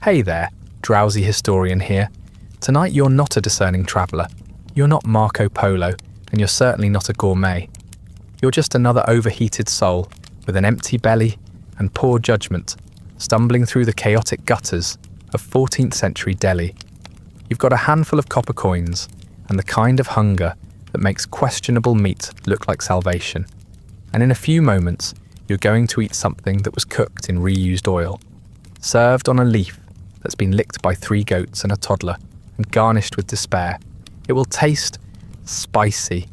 Hey there, drowsy historian here. Tonight you're not a discerning traveller. You're not Marco Polo, and you're certainly not a gourmet. You're just another overheated soul with an empty belly and poor judgment, stumbling through the chaotic gutters of 14th century Delhi. You've got a handful of copper coins and the kind of hunger that makes questionable meat look like salvation. And in a few moments, you're going to eat something that was cooked in reused oil, served on a leaf that's been licked by 3 goats and a toddler, and garnished with despair. It will taste spicy.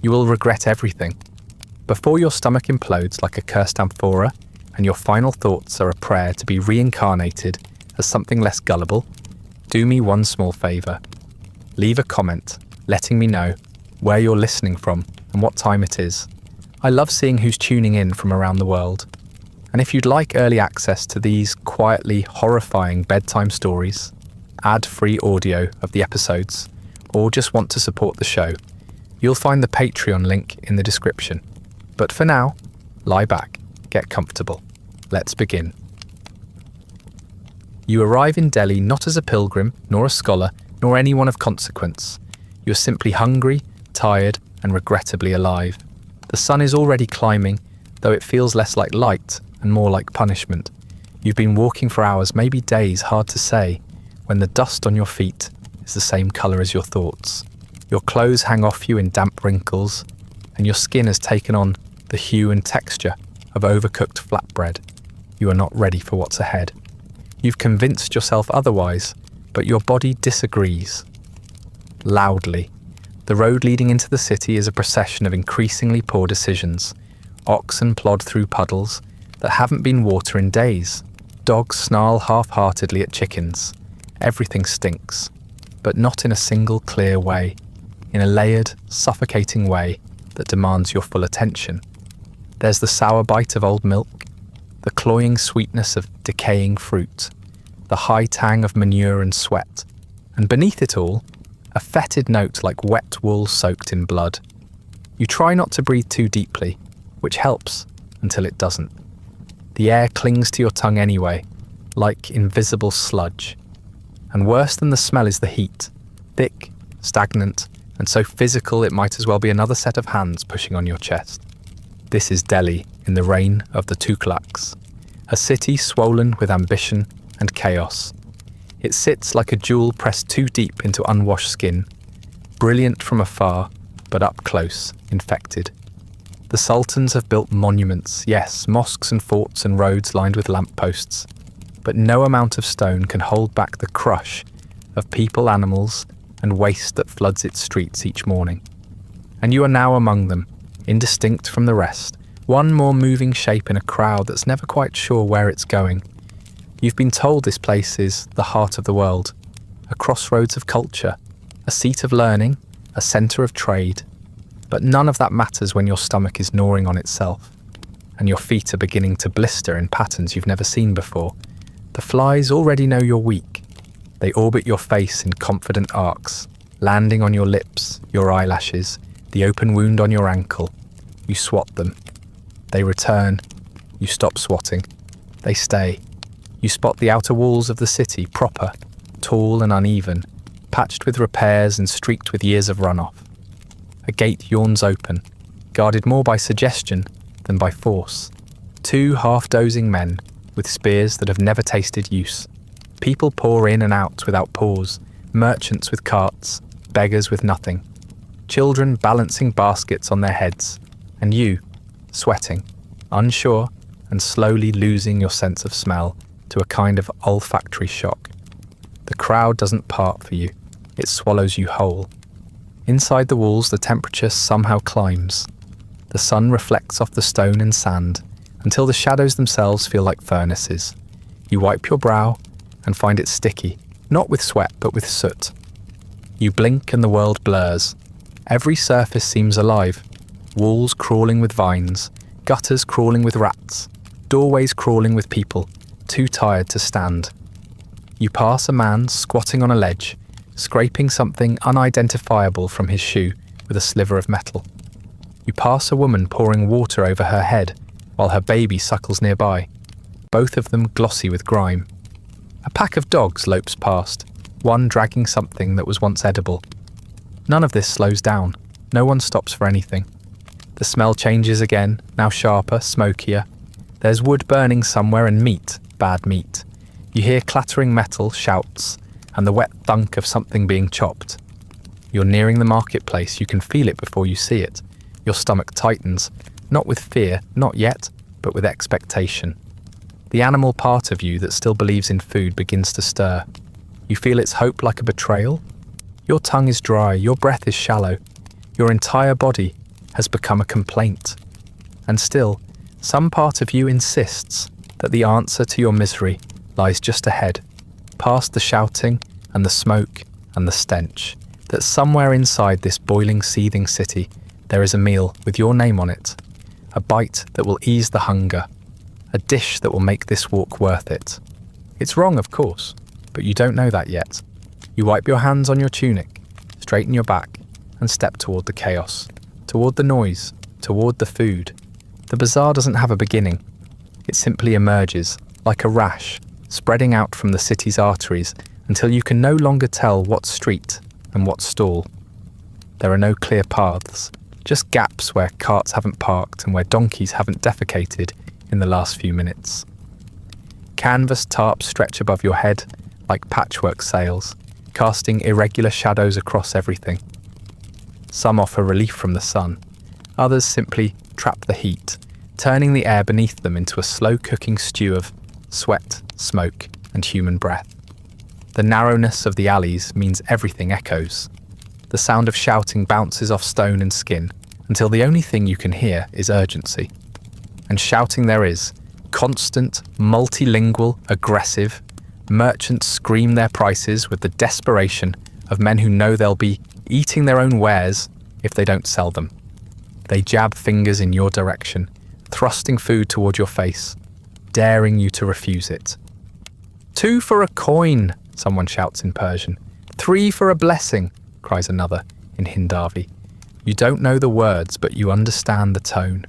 You will regret everything. Before your stomach implodes like a cursed amphora, and your final thoughts are a prayer to be reincarnated as something less gullible, do me one small favour. Leave a comment letting me know where you're listening from and what time it is. I love seeing who's tuning in from around the world. And if you'd like early access to these quietly horrifying bedtime stories, ad-free audio of the episodes, or just want to support the show, you'll find the Patreon link in the description. But for now, lie back, get comfortable. Let's begin. You arrive in Delhi not as a pilgrim, nor a scholar, nor anyone of consequence. You're simply hungry, tired, and regrettably alive. The sun is already climbing, though it feels less like light and more like punishment. You've been walking for hours, maybe days, hard to say, when the dust on your feet is the same colour as your thoughts. Your clothes hang off you in damp wrinkles, and your skin has taken on the hue and texture of overcooked flatbread. You are not ready for what's ahead. You've convinced yourself otherwise, but your body disagrees. Loudly. The road leading into the city is a procession of increasingly poor decisions. Oxen plod through puddles that haven't been water in days. Dogs snarl half-heartedly at chickens. Everything stinks, but not in a single clear way, in a layered, suffocating way that demands your full attention. There's the sour bite of old milk, the cloying sweetness of decaying fruit, the high tang of manure and sweat, and beneath it all, a fetid note like wet wool soaked in blood. You try not to breathe too deeply, which helps until it doesn't. The air clings to your tongue anyway, like invisible sludge. And worse than the smell is the heat, thick, stagnant, and so physical it might as well be another set of hands pushing on your chest. This is Delhi in the reign of the Tughlaqs, a city swollen with ambition and chaos. It sits like a jewel pressed too deep into unwashed skin, brilliant from afar, but up close, infected. The sultans have built monuments, yes, mosques and forts and roads lined with lampposts, but no amount of stone can hold back the crush of people, animals, and waste that floods its streets each morning. And you are now among them, indistinct from the rest, one more moving shape in a crowd that's never quite sure where it's going. You've been told this place is the heart of the world, a crossroads of culture, a seat of learning, a centre of trade. But none of that matters when your stomach is gnawing on itself, and your feet are beginning to blister in patterns you've never seen before. The flies already know you're weak. They orbit your face in confident arcs, landing on your lips, your eyelashes, the open wound on your ankle. You swat them. They return. You stop swatting. They stay. You spot the outer walls of the city, proper, tall and uneven, patched with repairs and streaked with years of runoff. A gate yawns open, guarded more by suggestion than by force. 2 half-dozing men with spears that have never tasted use. People pour in and out without pause, merchants with carts, beggars with nothing. Children balancing baskets on their heads, and you, sweating, unsure and slowly losing your sense of smell to a kind of olfactory shock. The crowd doesn't part for you, it swallows you whole. Inside the walls, the temperature somehow climbs. The sun reflects off the stone and sand until the shadows themselves feel like furnaces. You wipe your brow and find it sticky, not with sweat but with soot. You blink and the world blurs. Every surface seems alive. Walls crawling with vines, gutters crawling with rats, doorways crawling with people, too tired to stand. You pass a man squatting on a ledge, scraping something unidentifiable from his shoe with a sliver of metal. You pass a woman pouring water over her head while her baby suckles nearby, both of them glossy with grime. A pack of dogs lopes past, one dragging something that was once edible. None of this slows down. No one stops for anything. The smell changes again, now sharper, smokier. There's wood burning somewhere and meat, bad meat. You hear clattering metal, shouts, and the wet thunk of something being chopped. You're nearing the marketplace, you can feel it before you see it. Your stomach tightens, not with fear, not yet, but with expectation. The animal part of you that still believes in food begins to stir. You feel its hope like a betrayal. Your tongue is dry, your breath is shallow. Your entire body has become a complaint. And still, some part of you insists that the answer to your misery lies just ahead, past the shouting and the smoke and the stench, that somewhere inside this boiling, seething city there is a meal with your name on it, a bite that will ease the hunger, a dish that will make this walk worth it. It's wrong, of course, but you don't know that yet. You wipe your hands on your tunic, straighten your back, and step toward the chaos, toward the noise, toward the food. The bazaar doesn't have a beginning. It simply emerges, like a rash, spreading out from the city's arteries until you can no longer tell what street and what stall. There are no clear paths, just gaps where carts haven't parked and where donkeys haven't defecated in the last few minutes. Canvas tarps stretch above your head like patchwork sails, casting irregular shadows across everything. Some offer relief from the sun, others simply trap the heat, turning the air beneath them into a slow-cooking stew of sweat, smoke, and human breath. The narrowness of the alleys means everything echoes. The sound of shouting bounces off stone and skin until the only thing you can hear is urgency. And shouting there is, constant, multilingual, aggressive. Merchants scream their prices with the desperation of men who know they'll be eating their own wares if they don't sell them. They jab fingers in your direction, thrusting food toward your face, daring you to refuse it. 2 for a coin, someone shouts in Persian. 3 for a blessing, cries another in Hindavi. You don't know the words, but you understand the tone.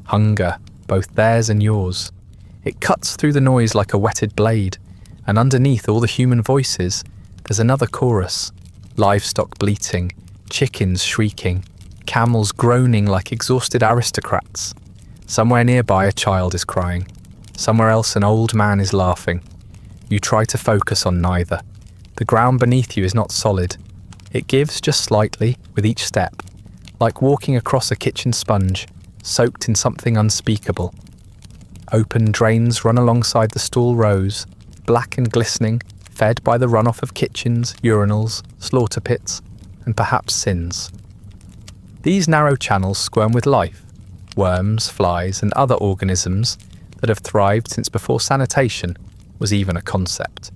Hunger, both theirs and yours. It cuts through the noise like a whetted blade, and underneath all the human voices, there's another chorus. Livestock bleating, chickens shrieking, camels groaning like exhausted aristocrats. Somewhere nearby a child is crying. Somewhere else an old man is laughing. You try to focus on neither. The ground beneath you is not solid. It gives just slightly with each step, like walking across a kitchen sponge, soaked in something unspeakable. Open drains run alongside the stall rows, black and glistening, fed by the runoff of kitchens, urinals, slaughter pits, and perhaps sins. These narrow channels squirm with life, worms, flies, and other organisms that have thrived since before sanitation was even a concept.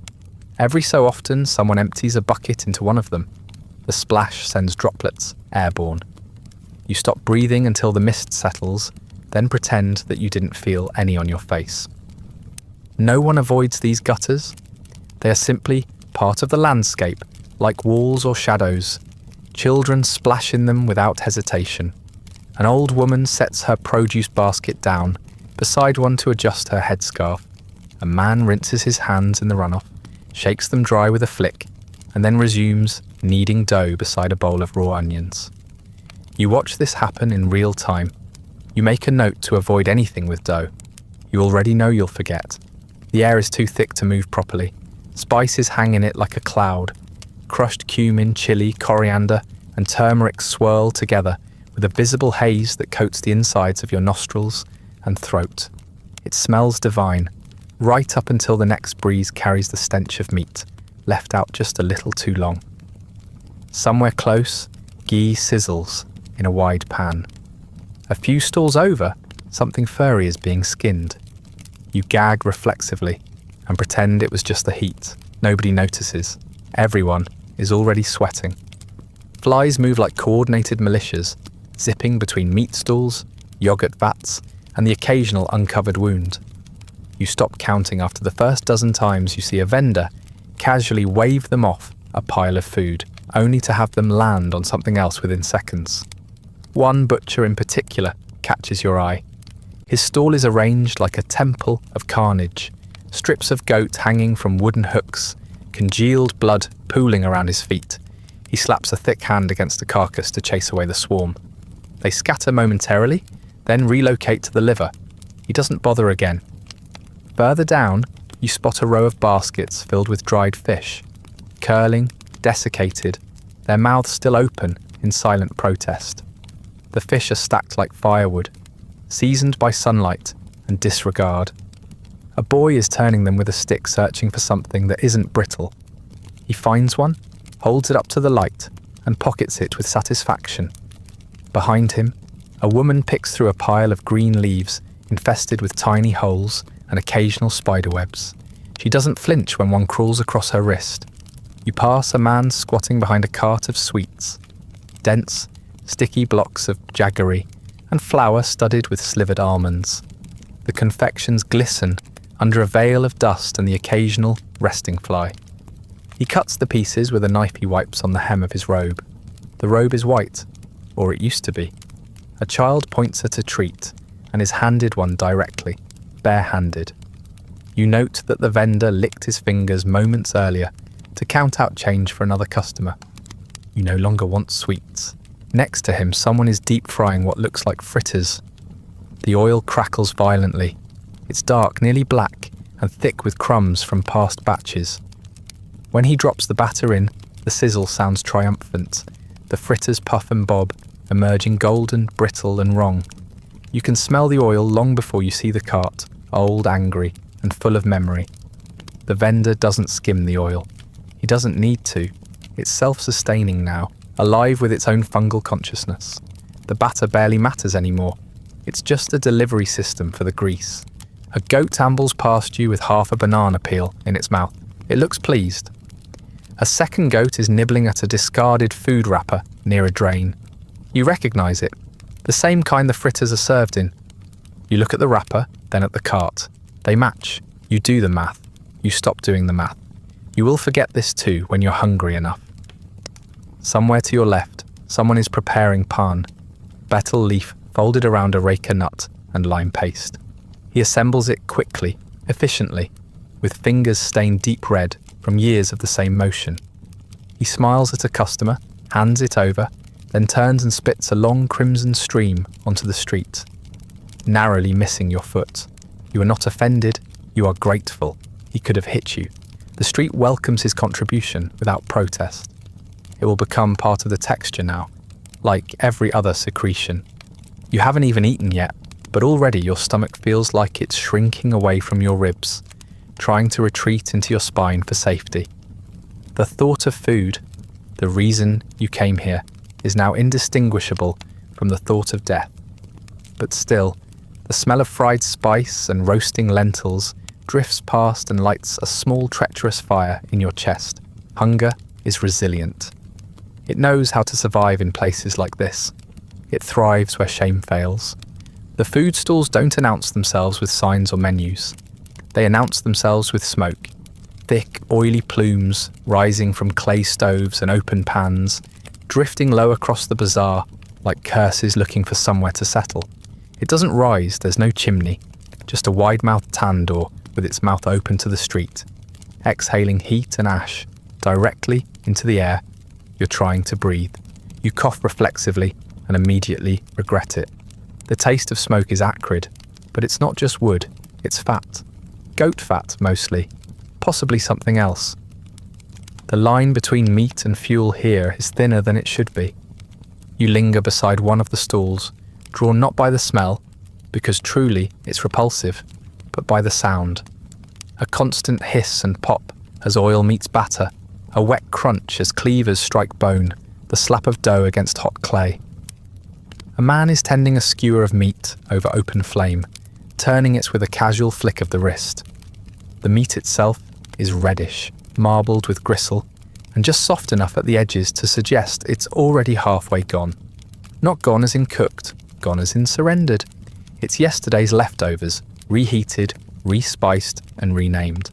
Every so often, someone empties a bucket into one of them. The splash sends droplets airborne. You stop breathing until the mist settles, then pretend that you didn't feel any on your face. No one avoids these gutters. They are simply part of the landscape, like walls or shadows. Children splash in them without hesitation. An old woman sets her produce basket down, beside one to adjust her headscarf. A man rinses his hands in the runoff, shakes them dry with a flick, and then resumes kneading dough beside a bowl of raw onions. You watch this happen in real time. You make a note to avoid anything with dough. You already know you'll forget. The air is too thick to move properly. Spices hang in it like a cloud. Crushed cumin, chili, coriander, and turmeric swirl together with a visible haze that coats the insides of your nostrils and throat. It smells divine, right up until the next breeze carries the stench of meat, left out just a little too long. Somewhere close, ghee sizzles in a wide pan. A few stalls over, something furry is being skinned. You gag reflexively and pretend it was just the heat. Nobody notices. Everyone is already sweating. Flies move like coordinated militias, zipping between meat stalls, yogurt vats, and the occasional uncovered wound. You stop counting after the first dozen times you see a vendor casually wave them off a pile of food, only to have them land on something else within seconds. One butcher in particular catches your eye. His stall is arranged like a temple of carnage, strips of goat hanging from wooden hooks, congealed blood pooling around his feet. He slaps a thick hand against the carcass to chase away the swarm. They scatter momentarily, then relocate to the liver. He doesn't bother again. Further down, you spot a row of baskets filled with dried fish, curling, desiccated, their mouths still open in silent protest. The fish are stacked like firewood, seasoned by sunlight and disregard. A boy is turning them with a stick, searching for something that isn't brittle. He finds one, holds it up to the light, and pockets it with satisfaction. Behind him, a woman picks through a pile of green leaves infested with tiny holes and occasional spiderwebs. She doesn't flinch when one crawls across her wrist. You pass a man squatting behind a cart of sweets. Dense, sticky blocks of jaggery and flour studded with slivered almonds. The confections glisten under a veil of dust and the occasional resting fly. He cuts the pieces with a knife he wipes on the hem of his robe. The robe is white, or it used to be. A child points at a treat and is handed one directly, bare-handed. You note that the vendor licked his fingers moments earlier to count out change for another customer. You no longer want sweets. Next to him, someone is deep-frying what looks like fritters. The oil crackles violently. It's dark, nearly black, and thick with crumbs from past batches. When he drops the batter in, the sizzle sounds triumphant. The fritters puff and bob, emerging golden, brittle, and wrong. You can smell the oil long before you see the cart, old, angry, and full of memory. The vendor doesn't skim the oil. He doesn't need to. It's self-sustaining now, alive with its own fungal consciousness. The batter barely matters anymore. It's just a delivery system for the grease. A goat ambles past you with half a banana peel in its mouth. It looks pleased. A second goat is nibbling at a discarded food wrapper near a drain. You recognize it, the same kind the fritters are served in. You look at the wrapper, then at the cart. They match. You do the math. You stop doing the math. You will forget this too when you're hungry enough. Somewhere to your left, someone is preparing pan, betel leaf folded around a raker nut and lime paste. He assembles it quickly, efficiently, with fingers stained deep red from years of the same motion. He smiles at a customer, hands it over, then turns and spits a long crimson stream onto the street, narrowly missing your foot. You are not offended, you are grateful. He could have hit you. The street welcomes his contribution without protest. It will become part of the texture now, like every other secretion. You haven't even eaten yet, but already your stomach feels like it's shrinking away from your ribs, trying to retreat into your spine for safety. The thought of food, the reason you came here, is now indistinguishable from the thought of death. But still, the smell of fried spice and roasting lentils drifts past and lights a small treacherous fire in your chest. Hunger is resilient. It knows how to survive in places like this. It thrives where shame fails. The food stalls don't announce themselves with signs or menus. They announce themselves with smoke. Thick, oily plumes rising from clay stoves and open pans, drifting low across the bazaar like curses looking for somewhere to settle. It doesn't rise, there's no chimney, just a wide-mouthed tandoor with its mouth open to the street, exhaling heat and ash directly into the air you're trying to breathe. You cough reflexively and immediately regret it. The taste of smoke is acrid, but it's not just wood, it's fat. Goat fat, mostly. Possibly something else. The line between meat and fuel here is thinner than it should be. You linger beside one of the stalls, drawn not by the smell, because truly it's repulsive, but by the sound. A constant hiss and pop as oil meets batter, a wet crunch as cleavers strike bone, the slap of dough against hot clay. A man is tending a skewer of meat over open flame, turning it with a casual flick of the wrist. The meat itself is reddish, marbled with gristle, and just soft enough at the edges to suggest it's already halfway gone. Not gone as in cooked, gone as in surrendered. It's yesterday's leftovers, reheated, respiced, and renamed.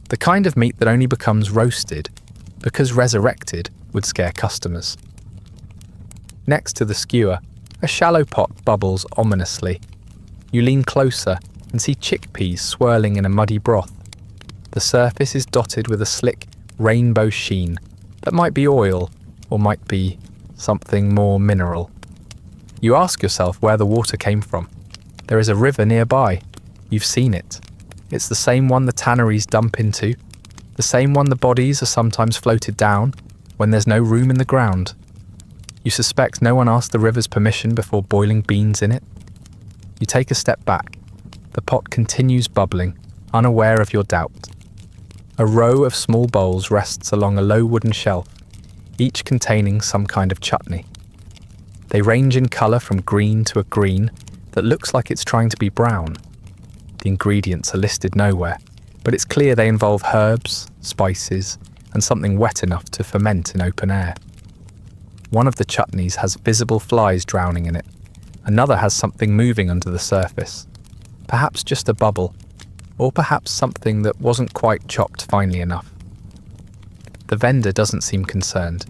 The kind of meat that only becomes roasted because resurrected would scare customers. Next to the skewer, a shallow pot bubbles ominously. You lean closer and see chickpeas swirling in a muddy broth, The surface is dotted with a slick rainbow sheen that might be oil or might be something more mineral. You ask yourself where the water came from. There is a river nearby. You've seen it. It's the same one the tanneries dump into, the same one the bodies are sometimes floated down when there's no room in the ground. You suspect no one asked the river's permission before boiling beans in it. You take a step back. The pot continues bubbling, unaware of your doubt. A row of small bowls rests along a low wooden shelf, each containing some kind of chutney. They range in colour from green to a green that looks like it's trying to be brown. The ingredients are listed nowhere, but it's clear they involve herbs, spices, and something wet enough to ferment in open air. One of the chutneys has visible flies drowning in it. Another has something moving under the surface. Perhaps just a bubble, or perhaps something that wasn't quite chopped finely enough. The vendor doesn't seem concerned.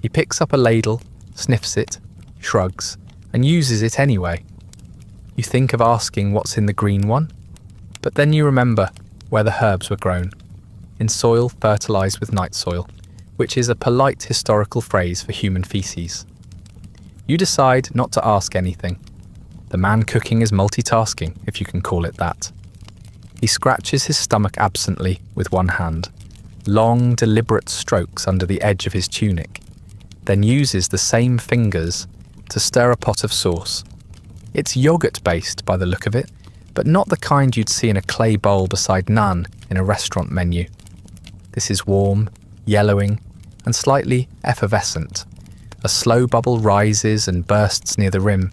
He picks up a ladle, sniffs it, shrugs, and uses it anyway. You think of asking what's in the green one, but then you remember where the herbs were grown, in soil fertilised with night soil, which is a polite historical phrase for human feces. You decide not to ask anything. The man cooking is multitasking, if you can call it that. He scratches his stomach absently with one hand, long, deliberate strokes under the edge of his tunic, then uses the same fingers to stir a pot of sauce. It's yogurt-based by the look of it, but not the kind you'd see in a clay bowl beside naan in a restaurant menu. This is warm, yellowing, and slightly effervescent. A slow bubble rises and bursts near the rim.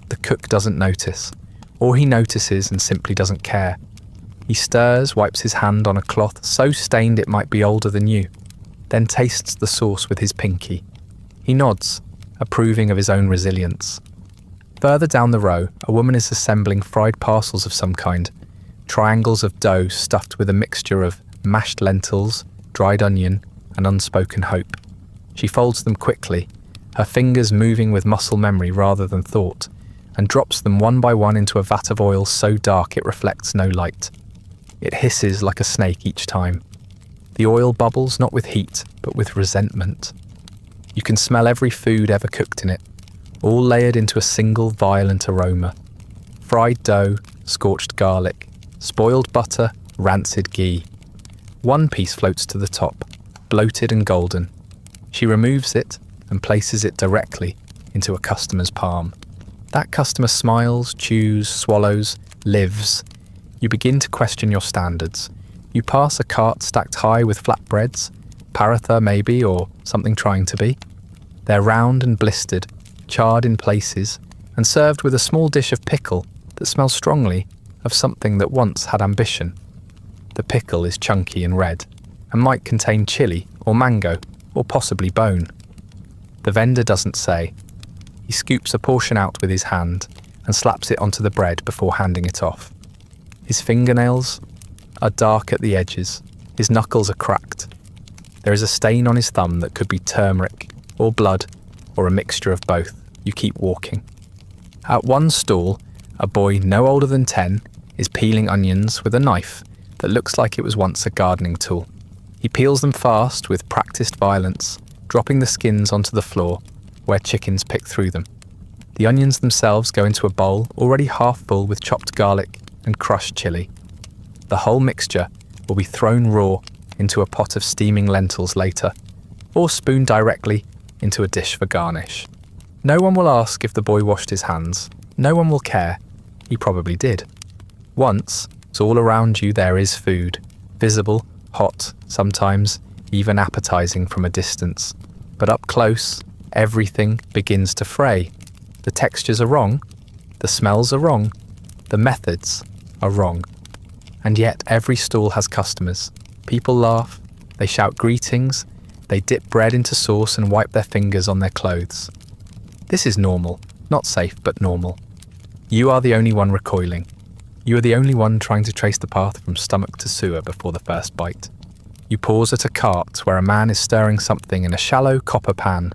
The cook doesn't notice, or he notices and simply doesn't care. He stirs, wipes his hand on a cloth so stained it might be older than you, then tastes the sauce with his pinky. He nods, approving of his own resilience. Further down the row, a woman is assembling fried parcels of some kind, triangles of dough stuffed with a mixture of mashed lentils, dried onion, and unspoken hope. She folds them quickly, her fingers moving with muscle memory rather than thought, and drops them one by one into a vat of oil so dark it reflects no light. It hisses like a snake each time. The oil bubbles not with heat, but with resentment. You can smell every food ever cooked in it, all layered into a single violent aroma. Fried dough, scorched garlic, spoiled butter, rancid ghee. One piece floats to the top, bloated and golden. She removes it and places it directly into a customer's palm. That customer smiles, chews, swallows, lives. You begin to question your standards. You pass a cart stacked high with flatbreads, paratha maybe, or something trying to be. They're round and blistered, charred in places, and served with a small dish of pickle that smells strongly of something that once had ambition. The pickle is chunky and red, and might contain chili or mango, or possibly bone. The vendor doesn't say. He scoops a portion out with his hand and slaps it onto the bread before handing it off. His fingernails are dark at the edges. His knuckles are cracked. There is a stain on his thumb that could be turmeric, or blood, or a mixture of both. You keep walking. At one stall, a boy no older than 10 is peeling onions with a knife that looks like it was once a gardening tool. He peels them fast with practiced violence, dropping the skins onto the floor where chickens pick through them. The onions themselves go into a bowl already half full with chopped garlic and crushed chili. The whole mixture will be thrown raw into a pot of steaming lentils later, or spooned directly into a dish for garnish. No one will ask if the boy washed his hands. No one will care. He probably did. Once, all around you there is food, visible, hot, sometimes even appetizing from a distance. But up close, everything begins to fray. The textures are wrong, the smells are wrong, the methods are wrong. And yet every stall has customers. People laugh, they shout greetings, they dip bread into sauce and wipe their fingers on their clothes. This is normal, not safe but normal. You are the only one recoiling. You are the only one trying to trace the path from stomach to sewer before the first bite. You pause at a cart where a man is stirring something in a shallow copper pan.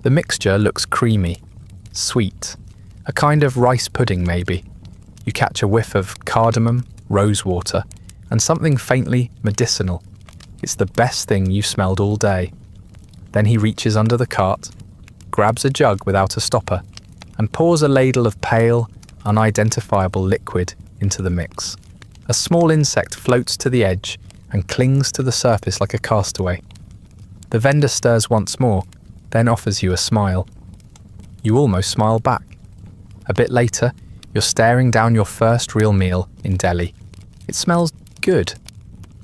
The mixture looks creamy, sweet, a kind of rice pudding maybe. You catch a whiff of cardamom, rose water, and something faintly medicinal. It's the best thing you've smelled all day. Then he reaches under the cart, grabs a jug without a stopper, and pours a ladle of pale, unidentifiable liquid into the mix. A small insect floats to the edge and clings to the surface like a castaway. The vendor stirs once more, then offers you a smile. You almost smile back. A bit later, you're staring down your first real meal in Delhi. It smells good.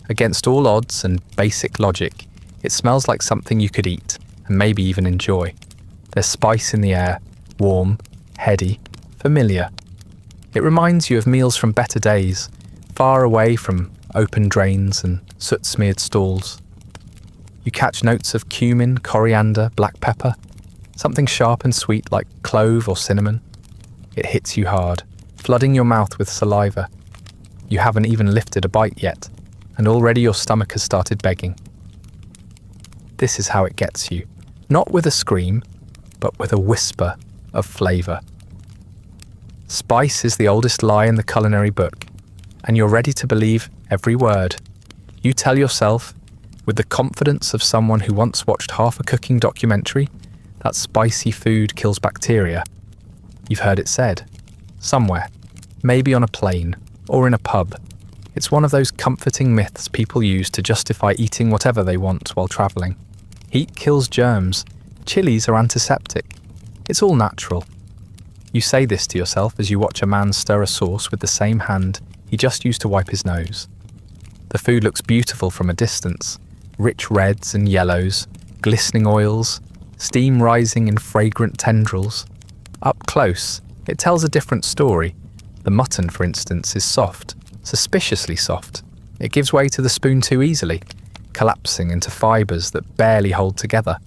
Against all odds and basic logic, it smells like something you could eat and maybe even enjoy. There's spice in the air, warm, heady, familiar. It reminds you of meals from better days, far away from open drains and soot-smeared stalls. You catch notes of cumin, coriander, black pepper, something sharp and sweet like clove or cinnamon. It hits you hard, flooding your mouth with saliva. You haven't even lifted a bite yet, and already your stomach has started begging. This is how it gets you, not with a scream, but with a whisper of flavour. Spice is the oldest lie in the culinary book, and you're ready to believe every word. You tell yourself, with the confidence of someone who once watched half a cooking documentary, that spicy food kills bacteria. You've heard it said, somewhere, maybe on a plane or in a pub. It's one of those comforting myths people use to justify eating whatever they want while travelling. Heat kills germs. Chilies are antiseptic. It's all natural. You say this to yourself as you watch a man stir a sauce with the same hand he just used to wipe his nose. The food looks beautiful from a distance. Rich reds and yellows, glistening oils, steam rising in fragrant tendrils. Up close, it tells a different story. The mutton, for instance, is soft, suspiciously soft. It gives way to the spoon too easily, collapsing into fibres that barely hold together.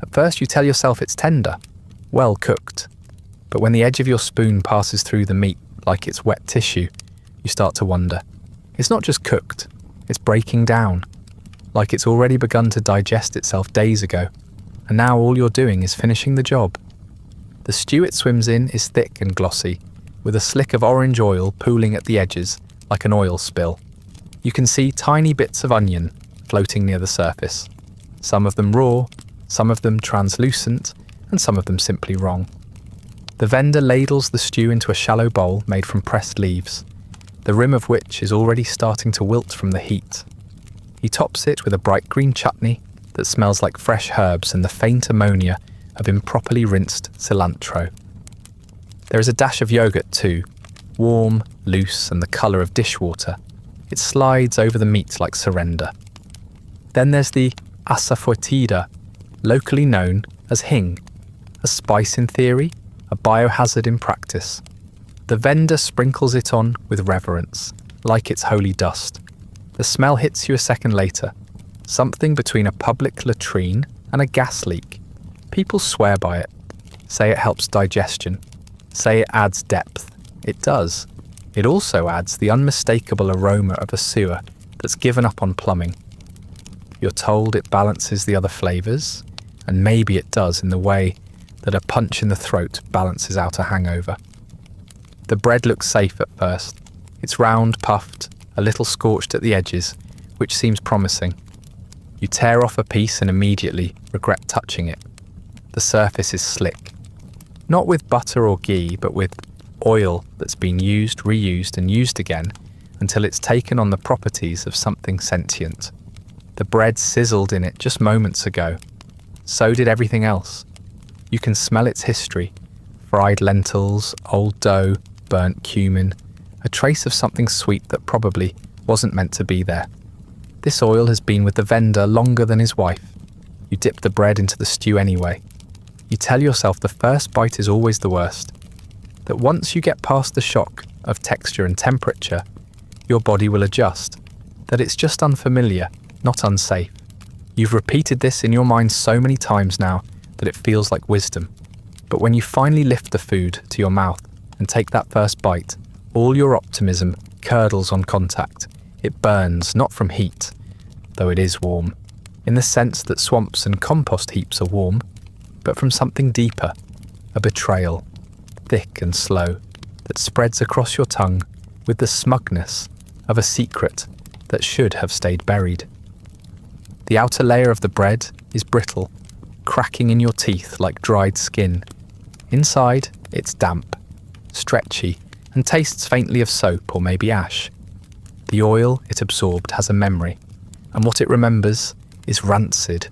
At first you tell yourself it's tender, well cooked. But when the edge of your spoon passes through the meat like it's wet tissue, you start to wonder. It's not just cooked, it's breaking down, like it's already begun to digest itself days ago, and now all you're doing is finishing the job. The stew it swims in is thick and glossy, with a slick of orange oil pooling at the edges like an oil spill. You can see tiny bits of onion floating near the surface, some of them raw, some of them translucent, and some of them simply wrong. The vendor ladles the stew into a shallow bowl made from pressed leaves, the rim of which is already starting to wilt from the heat. He tops it with a bright green chutney that smells like fresh herbs and the faint ammonia of improperly rinsed cilantro. There is a dash of yogurt too, warm, loose, and the colour of dishwater. It slides over the meat like surrender. Then there's the asafoetida, locally known as hing, a spice in theory, a biohazard in practice. The vendor sprinkles it on with reverence, like it's holy dust. The smell hits you a second later, something between a public latrine and a gas leak. People swear by it, say it helps digestion, say it adds depth. It does. It also adds the unmistakable aroma of a sewer that's given up on plumbing. You're told it balances the other flavours, and maybe it does in the way that a punch in the throat balances out a hangover. The bread looks safe at first. It's round, puffed, a little scorched at the edges, which seems promising. You tear off a piece and immediately regret touching it. The surface is slick. Not with butter or ghee, but with oil that's been used, reused, and used again until it's taken on the properties of something sentient. The bread sizzled in it just moments ago. So did everything else. You can smell its history. Fried lentils, old dough, burnt cumin, a trace of something sweet that probably wasn't meant to be there. This oil has been with the vendor longer than his wife. You dip the bread into the stew anyway. You tell yourself the first bite is always the worst. That once you get past the shock of texture and temperature, your body will adjust. That it's just unfamiliar, not unsafe. You've repeated this in your mind so many times now that it feels like wisdom. But when you finally lift the food to your mouth and take that first bite, all your optimism curdles on contact. It burns, not from heat, though it is warm, in the sense that swamps and compost heaps are warm, but from something deeper, a betrayal, thick and slow, that spreads across your tongue with the smugness of a secret that should have stayed buried. The outer layer of the bread is brittle, cracking in your teeth like dried skin. Inside, it's damp, stretchy, and tastes faintly of soap or maybe ash. The oil it absorbed has a memory, and what it remembers is rancid.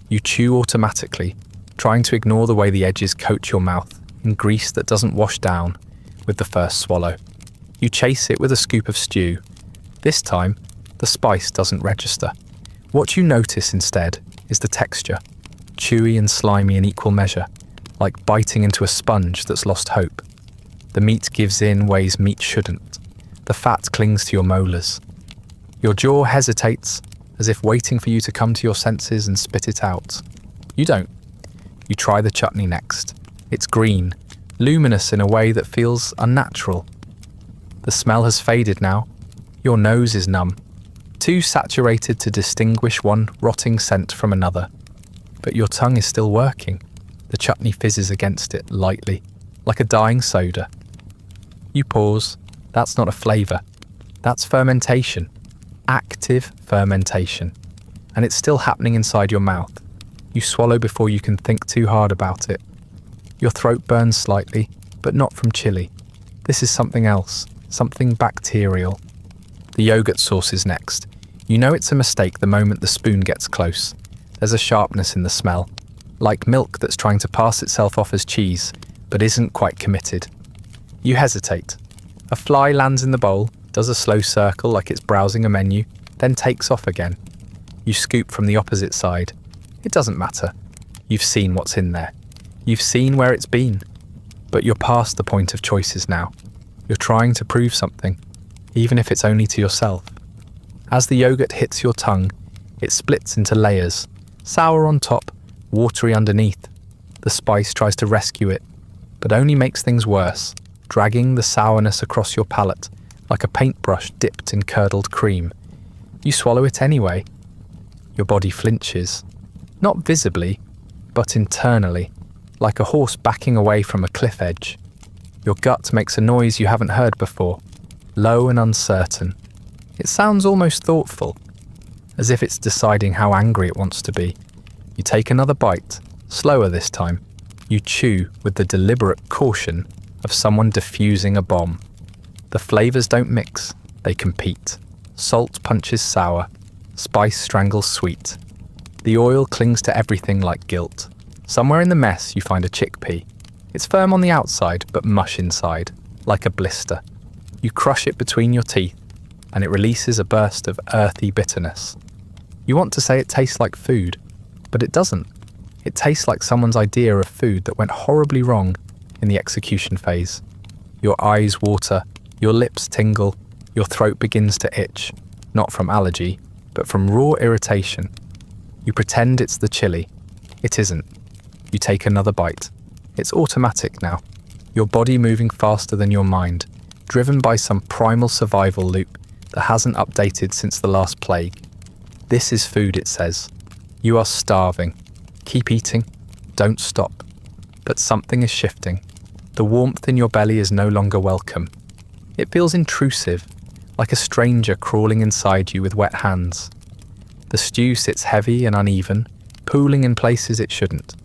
You chew automatically, trying to ignore the way the edges coat your mouth in grease that doesn't wash down with the first swallow. You chase it with a scoop of stew. This time, the spice doesn't register. What you notice instead is the texture, chewy and slimy in equal measure, like biting into a sponge that's lost hope. The meat gives in ways meat shouldn't. The fat clings to your molars. Your jaw hesitates, as if waiting for you to come to your senses and spit it out. You don't. You try the chutney next. It's green, luminous in a way that feels unnatural. The smell has faded now. Your nose is numb, too saturated to distinguish one rotting scent from another. But your tongue is still working. The chutney fizzes against it lightly, like a dying soda. You pause. That's not a flavour. That's fermentation. Active fermentation. And it's still happening inside your mouth. You swallow before you can think too hard about it. Your throat burns slightly, but not from chili. This is something else, something bacterial. The yogurt sauce is next. You know it's a mistake the moment the spoon gets close. There's a sharpness in the smell, like milk that's trying to pass itself off as cheese, but isn't quite committed. You hesitate. A fly lands in the bowl, does a slow circle like it's browsing a menu, then takes off again. You scoop from the opposite side. It doesn't matter. You've seen what's in there. You've seen where it's been. But you're past the point of choices now. You're trying to prove something, even if it's only to yourself. As the yogurt hits your tongue, it splits into layers, sour on top, watery underneath. The spice tries to rescue it, but only makes things worse, dragging the sourness across your palate like a paintbrush dipped in curdled cream. You swallow it anyway. Your body flinches, not visibly, but internally, like a horse backing away from a cliff edge. Your gut makes a noise you haven't heard before, low and uncertain. It sounds almost thoughtful, as if it's deciding how angry it wants to be. You take another bite, slower this time. You chew with the deliberate caution of someone diffusing a bomb. The flavours don't mix, they compete. Salt punches sour, spice strangles sweet. The oil clings to everything like guilt. Somewhere in the mess you find a chickpea. It's firm on the outside, but mush inside, like a blister. You crush it between your teeth, and it releases a burst of earthy bitterness. You want to say it tastes like food, but it doesn't. It tastes like someone's idea of food that went horribly wrong in the execution phase. Your eyes water, your lips tingle, your throat begins to itch, not from allergy, but from raw irritation. You pretend it's the chili. It isn't. You take another bite. It's automatic now, your body moving faster than your mind, driven by some primal survival loop that hasn't updated since the last plague. This is food, it says. You are starving. Keep eating. Don't stop. But something is shifting. The warmth in your belly is no longer welcome. It feels intrusive, like a stranger crawling inside you with wet hands. The stew sits heavy and uneven, pooling in places it shouldn't.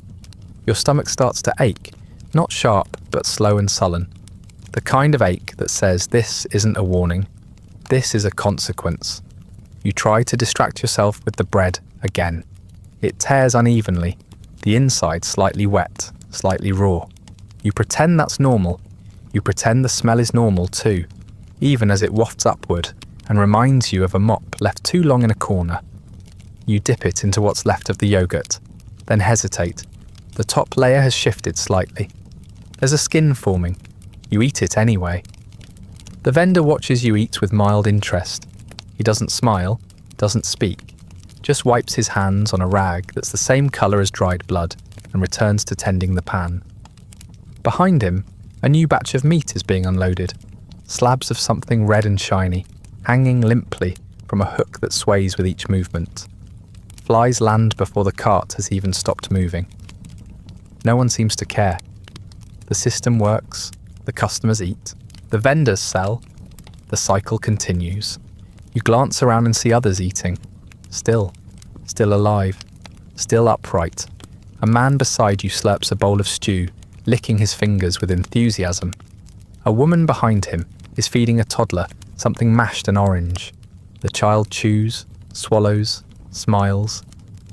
Your stomach starts to ache, not sharp, but slow and sullen. The kind of ache that says this isn't a warning, this is a consequence. You try to distract yourself with the bread again. It tears unevenly, the inside slightly wet, slightly raw. You pretend that's normal. You pretend the smell is normal too, even as it wafts upward and reminds you of a mop left too long in a corner. You dip it into what's left of the yogurt, then hesitate. The top layer has shifted slightly. There's a skin forming. You eat it anyway. The vendor watches you eat with mild interest. He doesn't smile, doesn't speak, just wipes his hands on a rag that's the same colour as dried blood and returns to tending the pan. Behind him, a new batch of meat is being unloaded. Slabs of something red and shiny, hanging limply from a hook that sways with each movement. Flies land before the cart has even stopped moving. No one seems to care. The system works, the customers eat, the vendors sell, the cycle continues. You glance around and see others eating. Still alive, still upright. A man beside you slurps a bowl of stew, licking his fingers with enthusiasm. A woman behind him is feeding a toddler something mashed and orange. The child chews, swallows, smiles.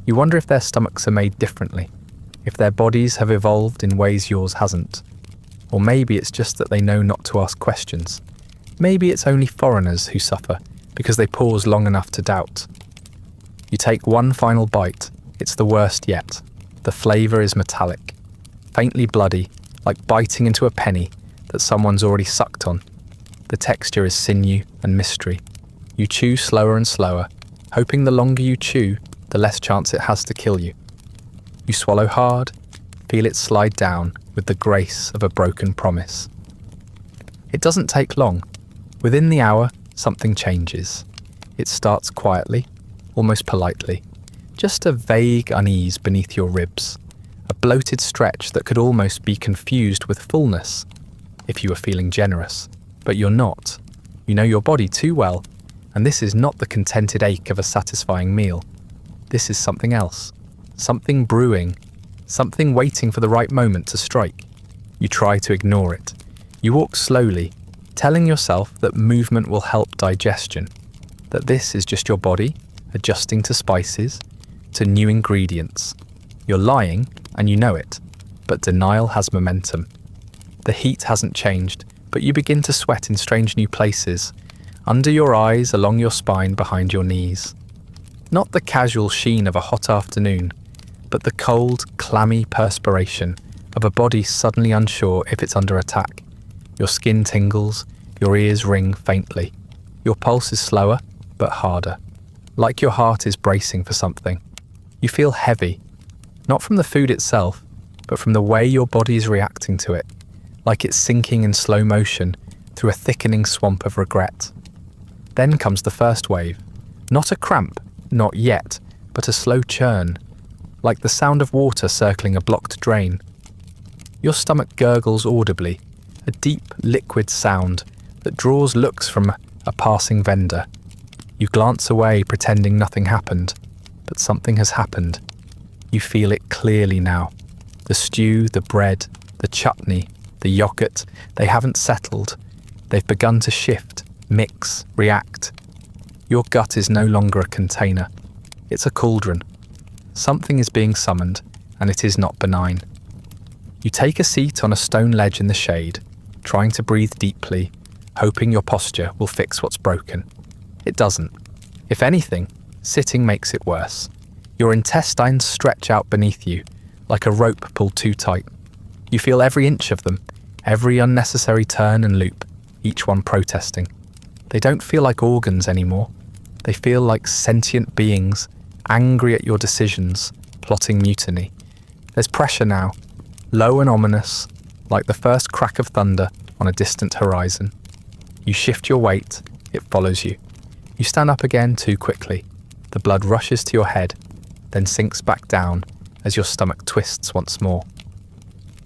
You wonder if their stomachs are made differently, if their bodies have evolved in ways yours hasn't. Or maybe it's just that they know not to ask questions. Maybe it's only foreigners who suffer because they pause long enough to doubt. You take one final bite. It's the worst yet. The flavour is metallic, faintly bloody, like biting into a penny that someone's already sucked on. The texture is sinew and mystery. You chew slower and slower, hoping the longer you chew, the less chance it has to kill you. You swallow hard, feel it slide down with the grace of a broken promise. It doesn't take long. Within the hour, something changes. It starts quietly, almost politely. Just a vague unease beneath your ribs. A bloated stretch that could almost be confused with fullness, if you were feeling generous. But you're not. You know your body too well, and this is not the contented ache of a satisfying meal. This is something else. Something brewing. Something waiting for the right moment to strike. You try to ignore it. You walk slowly, telling yourself that movement will help digestion, that this is just your body adjusting to spices, to new ingredients. You're lying, and you know it, but denial has momentum. The heat hasn't changed, but you begin to sweat in strange new places, under your eyes, along your spine, behind your knees. Not the casual sheen of a hot afternoon, but the cold, clammy perspiration of a body suddenly unsure if it's under attack. Your skin tingles, your ears ring faintly. Your pulse is slower, but harder, like your heart is bracing for something. You feel heavy, not from the food itself, but from the way your body is reacting to it, like it's sinking in slow motion through a thickening swamp of regret. Then comes the first wave. Not a cramp, not yet, but a slow churn, like the sound of water circling a blocked drain. Your stomach gurgles audibly, a deep, liquid sound that draws looks from a passing vendor. You glance away, pretending nothing happened, but something has happened. You feel it clearly now. The stew, the bread, the chutney, the yogurt, they haven't settled. They've begun to shift, mix, react. Your gut is no longer a container. It's a cauldron. Something is being summoned, and it is not benign. You take a seat on a stone ledge in the shade, trying to breathe deeply, hoping your posture will fix what's broken. It doesn't. If anything, sitting makes it worse. Your intestines stretch out beneath you, like a rope pulled too tight. You feel every inch of them, every unnecessary turn and loop, each one protesting. They don't feel like organs anymore. They feel like sentient beings, angry at your decisions, plotting mutiny. There's pressure now, low and ominous, like the first crack of thunder on a distant horizon. You shift your weight, it follows you. You stand up again too quickly. The blood rushes to your head, then sinks back down as your stomach twists once more.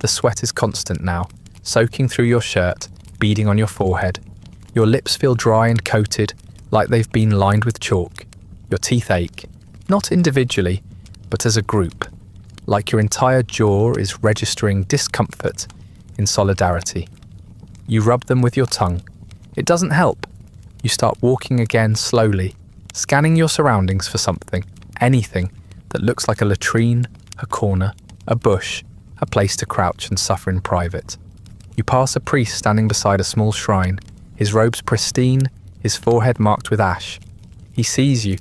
The sweat is constant now, soaking through your shirt, beading on your forehead. Your lips feel dry and coated, like they've been lined with chalk. Your teeth ache, not individually, but as a group, like your entire jaw is registering discomfort in solidarity. You rub them with your tongue. It doesn't help. You start walking again slowly, scanning your surroundings for something, anything that looks like a latrine, a corner, a bush, a place to crouch and suffer in private. You pass a priest standing beside a small shrine, his robes pristine, his forehead marked with ash. He sees you.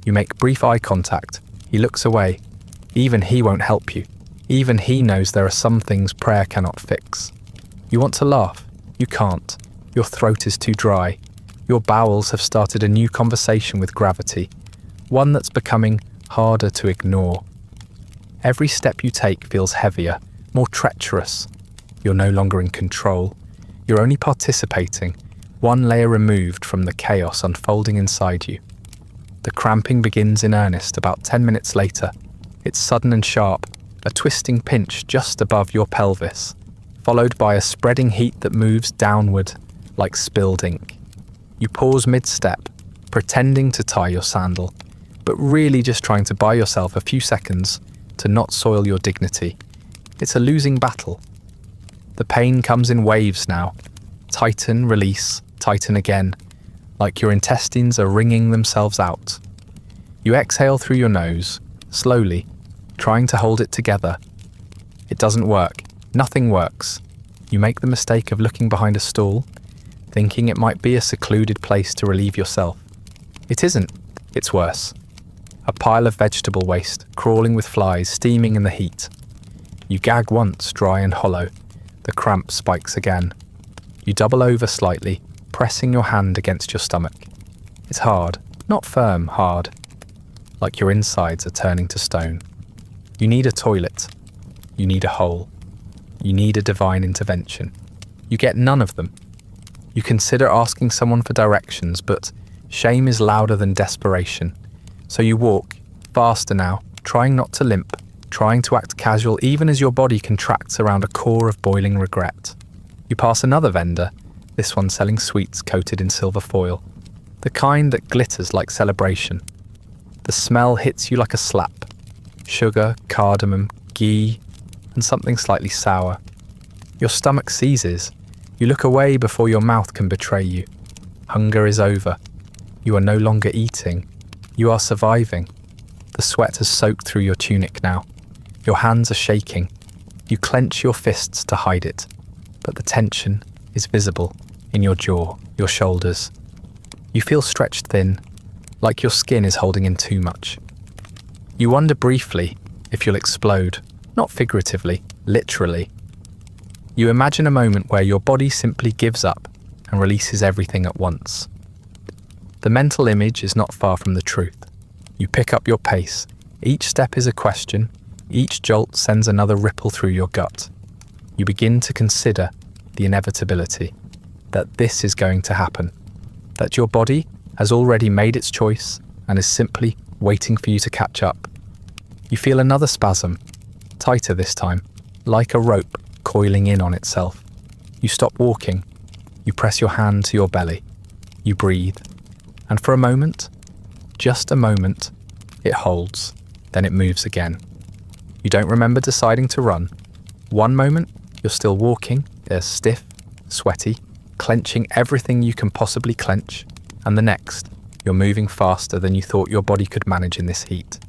You make brief eye contact. He looks away. Even he won't help you. Even he knows there are some things prayer cannot fix. You want to laugh. You can't. Your throat is too dry. Your bowels have started a new conversation with gravity, one that's becoming harder to ignore. Every step you take feels heavier, more treacherous. You're no longer in control. You're only participating, one layer removed from the chaos unfolding inside you. The cramping begins in earnest about 10 minutes later. It's sudden and sharp, a twisting pinch just above your pelvis, followed by a spreading heat that moves downward like spilled ink. You pause mid-step, pretending to tie your sandal, but really just trying to buy yourself a few seconds to not soil your dignity. It's a losing battle. The pain comes in waves now. Tighten, release, tighten again, like your intestines are wringing themselves out. You exhale through your nose, slowly, trying to hold it together. It doesn't work. Nothing works. You make the mistake of looking behind a stall, thinking it might be a secluded place to relieve yourself. It isn't. It's worse. A pile of vegetable waste, crawling with flies, steaming in the heat. You gag once, dry and hollow. The cramp spikes again. You double over slightly, pressing your hand against your stomach. It's hard, not firm, hard. Like your insides are turning to stone. You need a toilet. You need a hole. You need a divine intervention. You get none of them. You consider asking someone for directions, but shame is louder than desperation. So you walk, faster now, trying not to limp, trying to act casual even as your body contracts around a core of boiling regret. You pass another vendor, this one selling sweets coated in silver foil, the kind that glitters like celebration. The smell hits you like a slap. Sugar, cardamom, ghee, and something slightly sour. Your stomach seizes. You look away before your mouth can betray you. Hunger is over. You are no longer eating. You are surviving. The sweat has soaked through your tunic now. Your hands are shaking. You clench your fists to hide it, but the tension is visible in your jaw, your shoulders. You feel stretched thin, like your skin is holding in too much. You wonder briefly if you'll explode, not figuratively, literally. You imagine a moment where your body simply gives up and releases everything at once. The mental image is not far from the truth. You pick up your pace. Each step is a question. Each jolt sends another ripple through your gut. You begin to consider the inevitability, that this is going to happen, that your body has already made its choice and is simply waiting for you to catch up. You feel another spasm, tighter this time, like a rope coiling in on itself. You stop walking. You press your hand to your belly. You breathe. And for a moment, just a moment, it holds. Then it moves again. You don't remember deciding to run. One moment, you're still walking, they're stiff, sweaty, clenching everything you can possibly clench. And the next, you're moving faster than you thought your body could manage in this heat.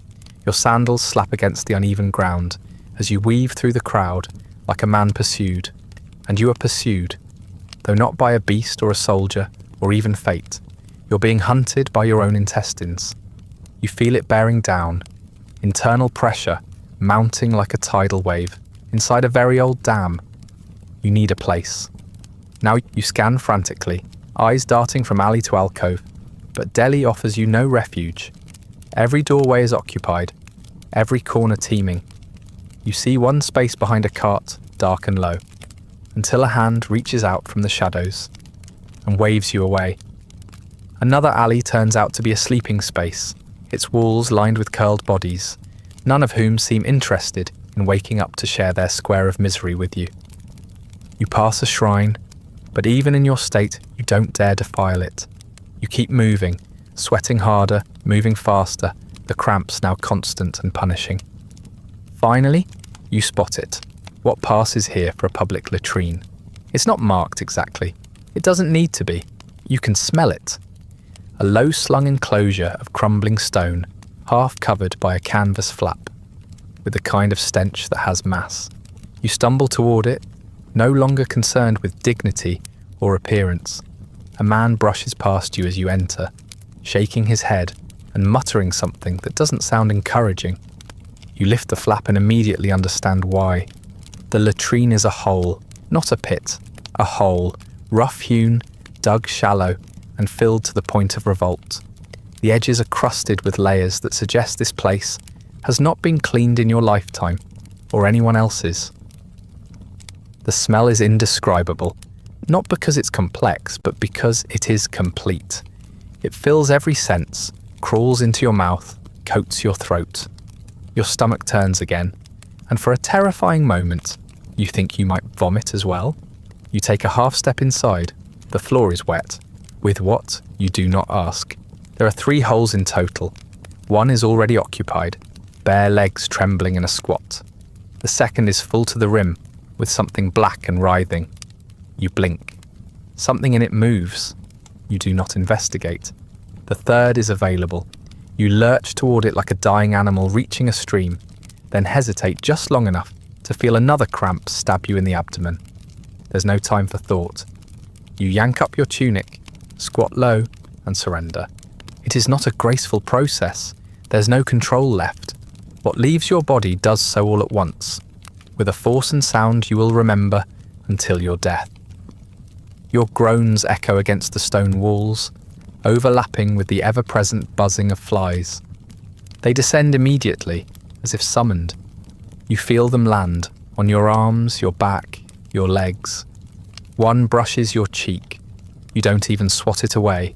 Your sandals slap against the uneven ground as you weave through the crowd like a man pursued. And you are pursued, though not by a beast or a soldier or even fate. You're being hunted by your own intestines. You feel it bearing down, internal pressure mounting like a tidal wave inside a very old dam. You need a place. Now you scan frantically, eyes darting from alley to alcove, but Delhi offers you no refuge. Every doorway is occupied, every corner teeming. You see one space behind a cart, dark and low, until a hand reaches out from the shadows and waves you away. Another alley turns out to be a sleeping space, its walls lined with curled bodies, none of whom seem interested in waking up to share their square of misery with you. You pass a shrine, but even in your state, you don't dare defile it. You keep moving, sweating harder, moving faster, the cramps now constant and punishing. Finally, you spot it. What passes here for a public latrine? It's not marked exactly. It doesn't need to be. You can smell it. A low-slung enclosure of crumbling stone, half covered by a canvas flap, with the kind of stench that has mass. You stumble toward it, no longer concerned with dignity or appearance. A man brushes past you as you enter, shaking his head and muttering something that doesn't sound encouraging. You lift the flap and immediately understand why. The latrine is a hole, not a pit. A hole, rough-hewn, dug shallow, and filled to the point of revolt. The edges are crusted with layers that suggest this place has not been cleaned in your lifetime, or anyone else's. The smell is indescribable, not because it's complex, but because it is complete. It fills every sense, crawls into your mouth, coats your throat. Your stomach turns again, and for a terrifying moment, you think you might vomit as well. You take a half step inside. The floor is wet. With what? You do not ask. There are 3 holes in total. One is already occupied, bare legs trembling in a squat. The second is full to the rim, with something black and writhing. You blink. Something in it moves. You do not investigate. The third is available. You lurch toward it like a dying animal reaching a stream, then hesitate just long enough to feel another cramp stab you in the abdomen. There's no time for thought. You yank up your tunic, squat low, and surrender. It is not a graceful process. There's no control left. What leaves your body does so all at once, with a force and sound you will remember until your death. Your groans echo against the stone walls, overlapping with the ever-present buzzing of flies. They descend immediately, as if summoned. You feel them land on your arms, your back, your legs. One brushes your cheek. You don't even swat it away.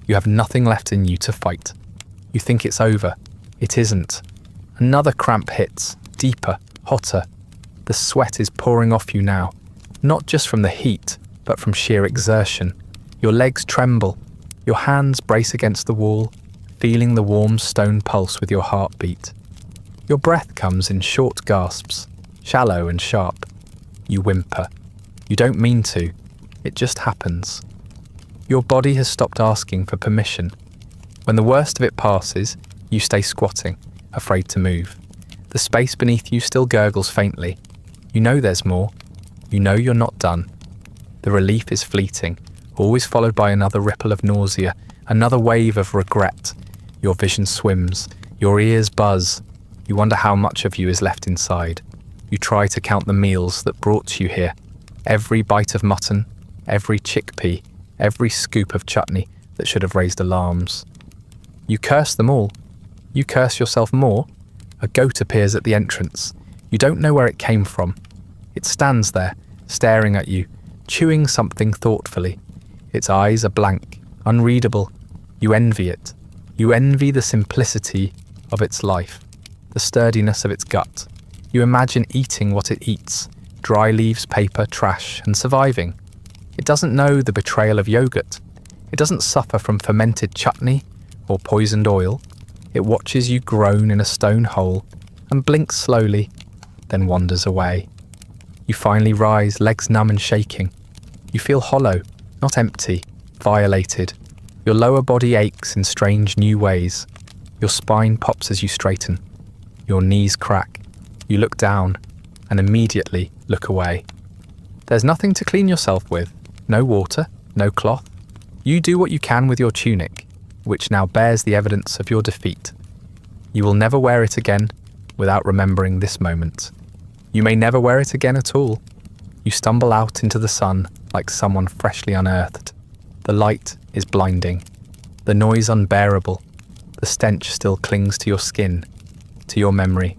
You have nothing left in you to fight. You think it's over. It isn't. Another cramp hits, deeper, hotter. The sweat is pouring off you now, not just from the heat, but from sheer exertion. Your legs tremble. Your hands brace against the wall, feeling the warm stone pulse with your heartbeat. Your breath comes in short gasps, shallow and sharp. You whimper. You don't mean to. It just happens. Your body has stopped asking for permission. When the worst of it passes, you stay squatting, afraid to move. The space beneath you still gurgles faintly. You know there's more. You know you're not done. The relief is fleeting, always followed by another ripple of nausea, another wave of regret. Your vision swims, your ears buzz. You wonder how much of you is left inside. You try to count the meals that brought you here. Every bite of mutton, every chickpea, every scoop of chutney that should have raised alarms. You curse them all. You curse yourself more. A goat appears at the entrance. You don't know where it came from. It stands there, staring at you, chewing something thoughtfully. Its eyes are blank, unreadable. You envy it. You envy the simplicity of its life, the sturdiness of its gut. You imagine eating what it eats, dry leaves, paper, trash, and surviving. It doesn't know the betrayal of yogurt. It doesn't suffer from fermented chutney or poisoned oil. It watches you groan in a stone hole and blinks slowly, then wanders away. You finally rise, legs numb and shaking. You feel hollow, not empty, violated. Your lower body aches in strange new ways. Your spine pops as you straighten. Your knees crack. You look down and immediately look away. There's nothing to clean yourself with. No water, no cloth. You do what you can with your tunic, which now bears the evidence of your defeat. You will never wear it again without remembering this moment. You may never wear it again at all. You stumble out into the sun like someone freshly unearthed. The light is blinding, the noise unbearable. The stench still clings to your skin, to your memory,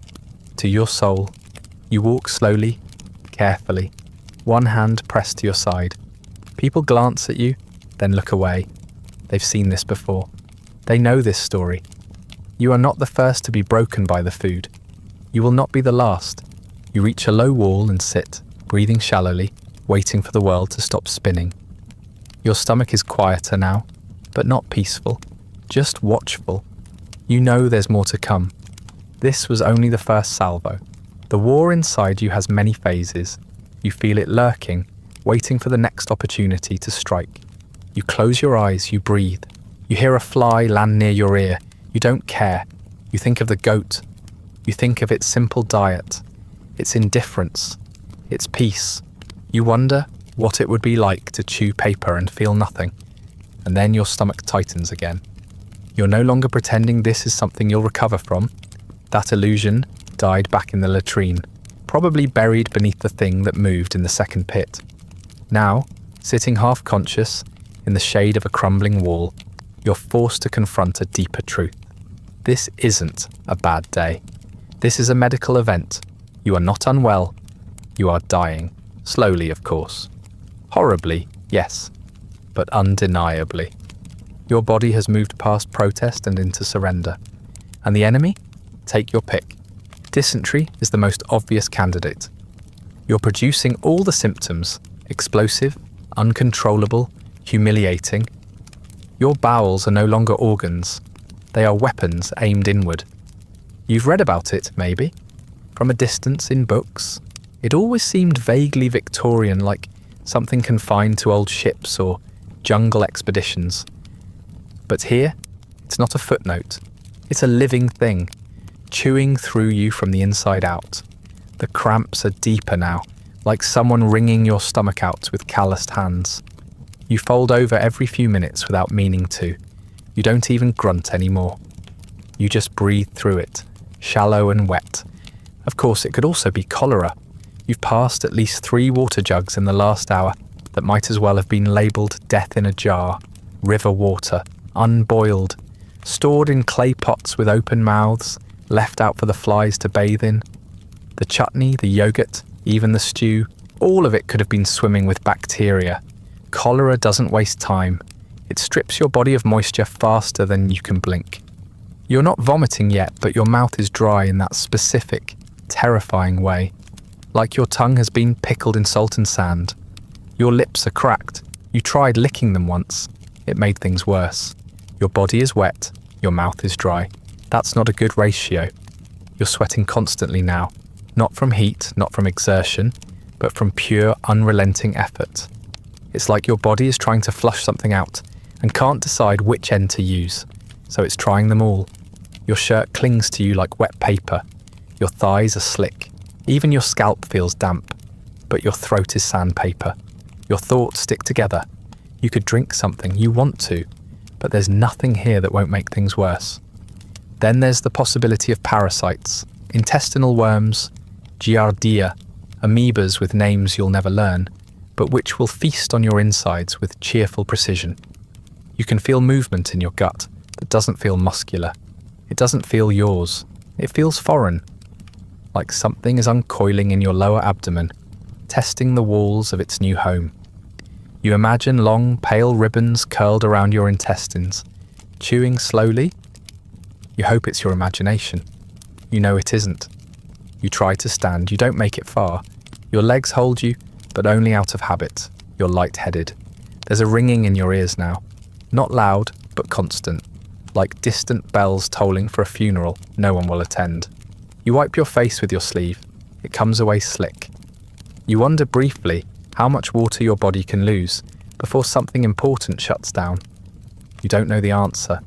to your soul. You walk slowly, carefully, one hand pressed to your side. People glance at you, then look away. They've seen this before. They know this story. You are not the first to be broken by the food. You will not be the last. You reach a low wall and sit, breathing shallowly, waiting for the world to stop spinning. Your stomach is quieter now, but not peaceful, just watchful. You know there's more to come. This was only the first salvo. The war inside you has many phases. You feel it lurking, waiting for the next opportunity to strike. You close your eyes, you breathe. You hear a fly land near your ear. You don't care. You think of the goat. You think of its simple diet, its indifference, its peace. You wonder what it would be like to chew paper and feel nothing. And then your stomach tightens again. You're no longer pretending this is something you'll recover from. That illusion died back in the latrine, probably buried beneath the thing that moved in the second pit. Now, sitting half-conscious in the shade of a crumbling wall, you're forced to confront a deeper truth. This isn't a bad day. This is a medical event. You are not unwell. You are dying. Slowly, of course. Horribly, yes, but undeniably. Your body has moved past protest and into surrender. And the enemy? Take your pick. Dysentery is the most obvious candidate. You're producing all the symptoms: explosive, uncontrollable, humiliating. Your bowels are no longer organs. They are weapons aimed inward. You've read about it, maybe, from a distance in books. It always seemed vaguely Victorian, like something confined to old ships or jungle expeditions. But here, it's not a footnote. It's a living thing, chewing through you from the inside out. The cramps are deeper now, like someone wringing your stomach out with calloused hands. You fold over every few minutes without meaning to. You don't even grunt anymore. You just breathe through it, shallow and wet. Of course, it could also be cholera. You've passed at least 3 water jugs in the last hour that might as well have been labelled death in a jar, river water, unboiled, stored in clay pots with open mouths, left out for the flies to bathe in. The chutney, the yogurt, even the stew, all of it could have been swimming with bacteria. Cholera doesn't waste time. It strips your body of moisture faster than you can blink. You're not vomiting yet, but your mouth is dry in that specific, terrifying way. Like your tongue has been pickled in salt and sand. Your lips are cracked. You tried licking them once. It made things worse. Your body is wet. Your mouth is dry. That's not a good ratio. You're sweating constantly now. Not from heat, not from exertion, but from pure, unrelenting effort. It's like your body is trying to flush something out and can't decide which end to use, so it's trying them all. Your shirt clings to you like wet paper. Your thighs are slick. Even your scalp feels damp, but your throat is sandpaper. Your thoughts stick together. You could drink something, you want to, but there's nothing here that won't make things worse. Then there's the possibility of parasites, intestinal worms, giardia, amoebas with names you'll never learn, but which will feast on your insides with cheerful precision. You can feel movement in your gut that doesn't feel muscular. It doesn't feel yours. It feels foreign, like something is uncoiling in your lower abdomen, testing the walls of its new home. You imagine long, pale ribbons curled around your intestines, chewing slowly. You hope it's your imagination. You know it isn't. You try to stand. You don't make it far. Your legs hold you, but only out of habit. You're lightheaded. There's a ringing in your ears now. Not loud, but constant. Like distant bells tolling for a funeral no one will attend. You wipe your face with your sleeve. It comes away slick. You wonder briefly how much water your body can lose before something important shuts down. You don't know the answer.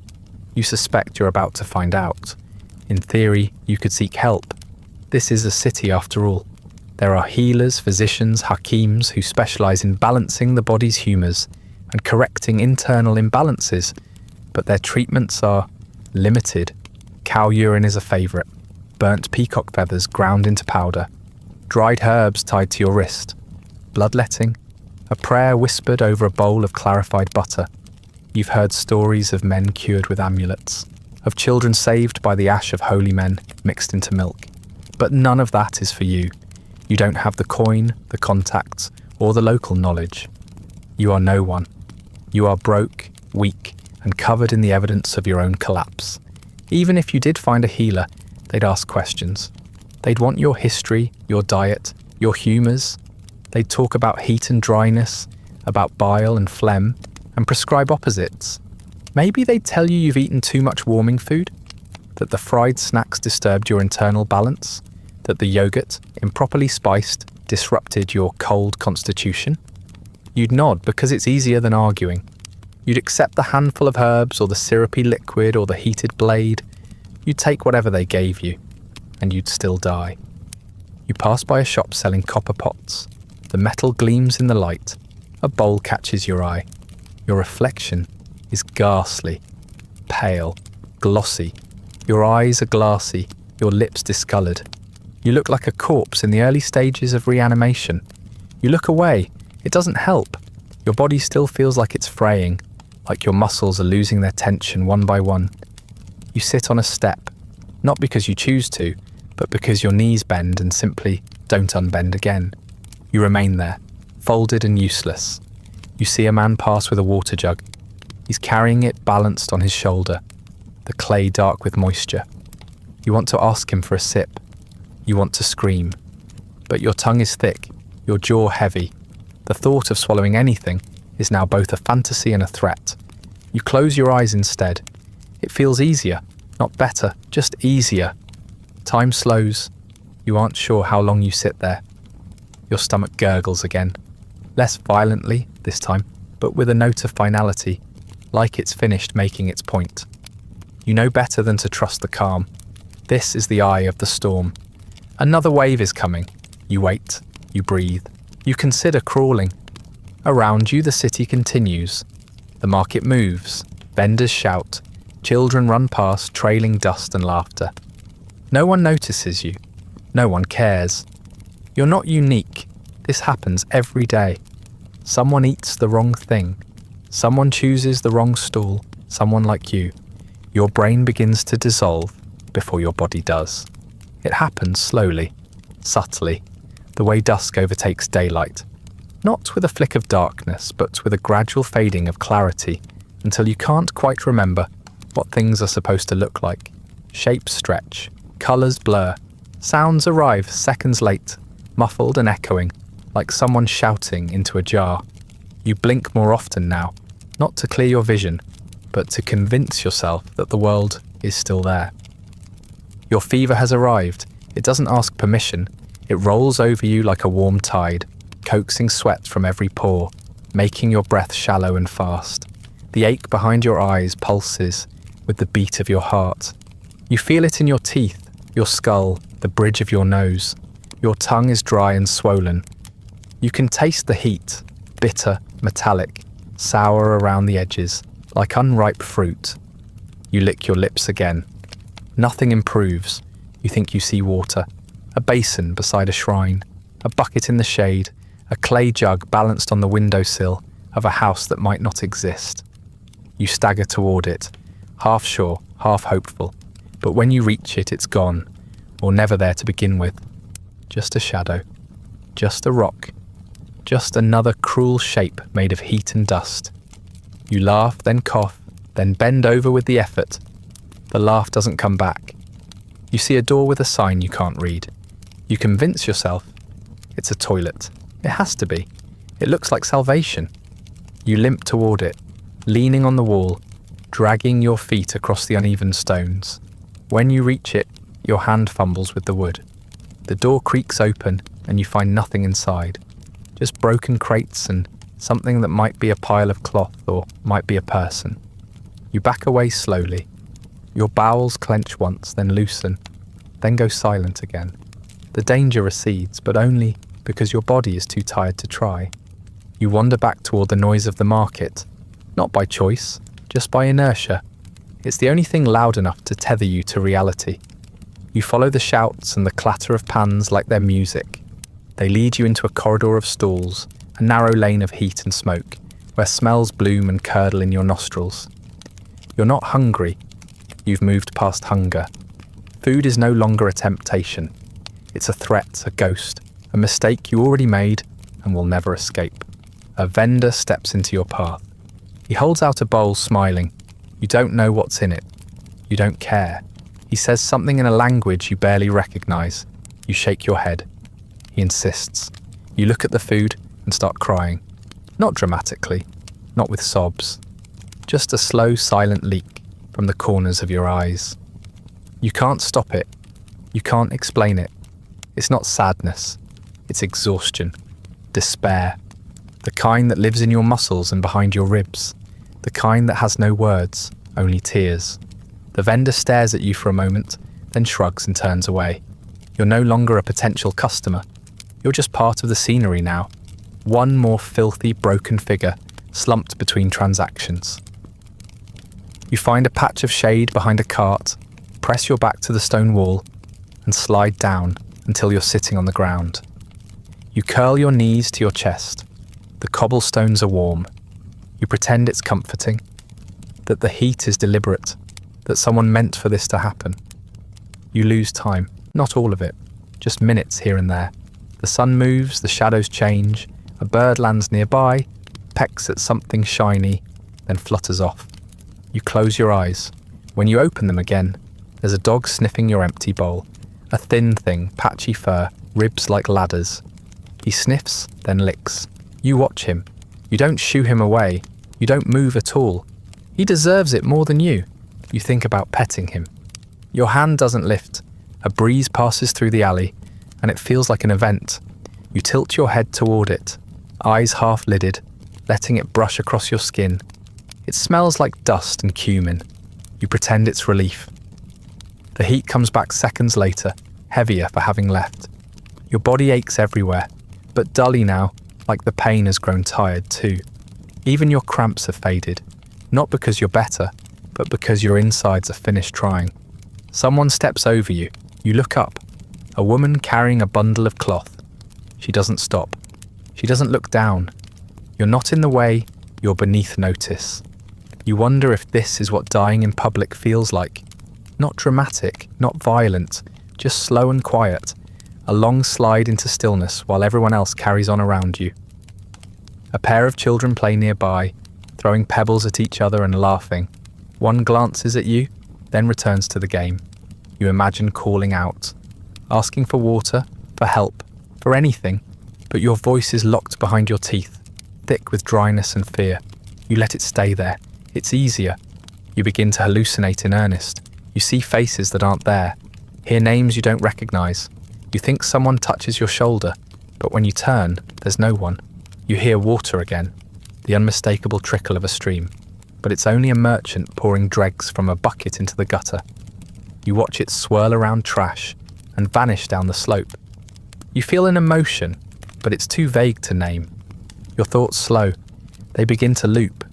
You suspect you're about to find out. In theory, you could seek help. This is a city after all. There are healers, physicians, hakims who specialize in balancing the body's humours and correcting internal imbalances, but their treatments are limited. Cow urine is a favourite. Burnt peacock feathers ground into powder, dried herbs tied to your wrist, bloodletting, a prayer whispered over a bowl of clarified butter. You've heard stories of men cured with amulets, of children saved by the ash of holy men mixed into milk. But none of that is for you. You don't have the coin, the contacts, or the local knowledge. You are no one. You are broke, weak, and covered in the evidence of your own collapse. Even if you did find a healer, they'd ask questions. They'd want your history, your diet, your humours. They'd talk about heat and dryness, about bile and phlegm, and prescribe opposites. Maybe they'd tell you you've eaten too much warming food, that the fried snacks disturbed your internal balance, that the yogurt, improperly spiced, disrupted your cold constitution. You'd nod because it's easier than arguing. You'd accept the handful of herbs or the syrupy liquid or the heated blade. You'd take whatever they gave you, and you'd still die. You pass by a shop selling copper pots. The metal gleams in the light. A bowl catches your eye. Your reflection is ghastly, pale, glossy. Your eyes are glassy, your lips discoloured. You look like a corpse in the early stages of reanimation. You look away. It doesn't help. Your body still feels like it's fraying, like your muscles are losing their tension one by one. You sit on a step, not because you choose to, but because your knees bend and simply don't unbend again. You remain there, folded and useless. You see a man pass with a water jug. He's carrying it balanced on his shoulder, the clay dark with moisture. You want to ask him for a sip. You want to scream. But your tongue is thick, your jaw heavy. The thought of swallowing anything is now both a fantasy and a threat. You close your eyes instead. It feels easier, not better, just easier. Time slows. You aren't sure how long you sit there. Your stomach gurgles again. Less violently this time, but with a note of finality, like it's finished making its point. You know better than to trust the calm. This is the eye of the storm. Another wave is coming. You wait. You breathe. You consider crawling. Around you, the city continues. The market moves. Vendors shout. Children run past, trailing dust and laughter. No one notices you. No one cares. You're not unique. This happens every day. Someone eats the wrong thing. Someone chooses the wrong stall. Someone like you. Your brain begins to dissolve before your body does. It happens slowly, subtly, the way dusk overtakes daylight. Not with a flick of darkness, but with a gradual fading of clarity, until you can't quite remember what things are supposed to look like. Shapes stretch, colours blur, sounds arrive seconds late, muffled and echoing, like someone shouting into a jar. You blink more often now, not to clear your vision, but to convince yourself that the world is still there. Your fever has arrived. It doesn't ask permission. It rolls over you like a warm tide, coaxing sweat from every pore, making your breath shallow and fast. The ache behind your eyes pulses with the beat of your heart. You feel it in your teeth, your skull, the bridge of your nose. Your tongue is dry and swollen. You can taste the heat, bitter, metallic, sour around the edges, like unripe fruit. You lick your lips again. Nothing improves. You think you see water, a basin beside a shrine, a bucket in the shade, a clay jug balanced on the windowsill of a house that might not exist. You stagger toward it, half sure, half hopeful, but when you reach it, it's gone, or never there to begin with. Just a shadow, just a rock, just another cruel shape made of heat and dust. You laugh, then cough, then bend over with the effort. The laugh doesn't come back. You see a door with a sign you can't read. You convince yourself it's a toilet. It has to be. It looks like salvation. You limp toward it, leaning on the wall, dragging your feet across the uneven stones. When you reach it, your hand fumbles with the wood. The door creaks open and you find nothing inside. Just broken crates and something that might be a pile of cloth or might be a person. You back away slowly. Your bowels clench once, then loosen, then go silent again. The danger recedes, but only because your body is too tired to try. You wander back toward the noise of the market, not by choice, just by inertia. It's the only thing loud enough to tether you to reality. You follow the shouts and the clatter of pans like they're music. They lead you into a corridor of stalls, a narrow lane of heat and smoke, where smells bloom and curdle in your nostrils. You're not hungry. You've moved past hunger. Food is no longer a temptation. It's a threat, a ghost, a mistake you already made and will never escape. A vendor steps into your path. He holds out a bowl, smiling. You don't know what's in it. You don't care. He says something in a language you barely recognize. You shake your head. He insists. You look at the food and start crying. Not dramatically, not with sobs. Just a slow, silent leak from the corners of your eyes. You can't stop it. You can't explain it. It's not sadness. It's exhaustion, despair. The kind that lives in your muscles and behind your ribs. The kind that has no words, only tears. The vendor stares at you for a moment, then shrugs and turns away. You're no longer a potential customer. You're just part of the scenery now. One more filthy, broken figure, slumped between transactions. You find a patch of shade behind a cart, press your back to the stone wall, and slide down until you're sitting on the ground. You curl your knees to your chest. The cobblestones are warm. You pretend it's comforting, that the heat is deliberate, that someone meant for this to happen. You lose time, not all of it, just minutes here and there. The sun moves, the shadows change, a bird lands nearby, pecks at something shiny, then flutters off. You close your eyes. When you open them again, there's a dog sniffing your empty bowl. A thin thing, patchy fur, ribs like ladders. He sniffs, then licks. You watch him. You don't shoo him away. You don't move at all. He deserves it more than you. You think about petting him. Your hand doesn't lift. A breeze passes through the alley, and it feels like an event. You tilt your head toward it, eyes half-lidded, letting it brush across your skin. It smells like dust and cumin. You pretend it's relief. The heat comes back seconds later, heavier for having left. Your body aches everywhere, but dully now, like the pain has grown tired too. Even your cramps have faded, not because you're better, but because your insides are finished trying. Someone steps over you. You look up. A woman carrying a bundle of cloth. She doesn't stop. She doesn't look down. You're not in the way, you're beneath notice. You wonder if this is what dying in public feels like. Not dramatic, not violent, just slow and quiet. A long slide into stillness while everyone else carries on around you. A pair of children play nearby, throwing pebbles at each other and laughing. One glances at you, then returns to the game. You imagine calling out, asking for water, for help, for anything, but your voice is locked behind your teeth, thick with dryness and fear. You let it stay there. It's easier. You begin to hallucinate in earnest. You see faces that aren't there, hear names you don't recognize. You think someone touches your shoulder, but when you turn, there's no one. You hear water again, the unmistakable trickle of a stream, but it's only a merchant pouring dregs from a bucket into the gutter. You watch it swirl around trash and vanish down the slope. You feel an emotion, but it's too vague to name. Your thoughts slow. They begin to loop.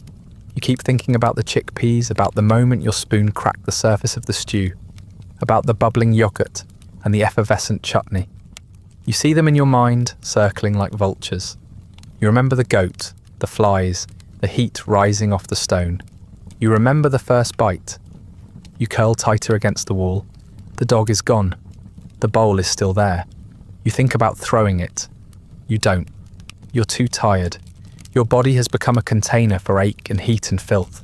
You keep thinking about the chickpeas, about the moment your spoon cracked the surface of the stew, about the bubbling yogurt and the effervescent chutney. You see them in your mind, circling like vultures. You remember the goat, the flies, the heat rising off the stone. You remember the first bite. You curl tighter against the wall. The dog is gone. The bowl is still there. You think about throwing it. You don't. You're too tired. Your body has become a container for ache and heat and filth.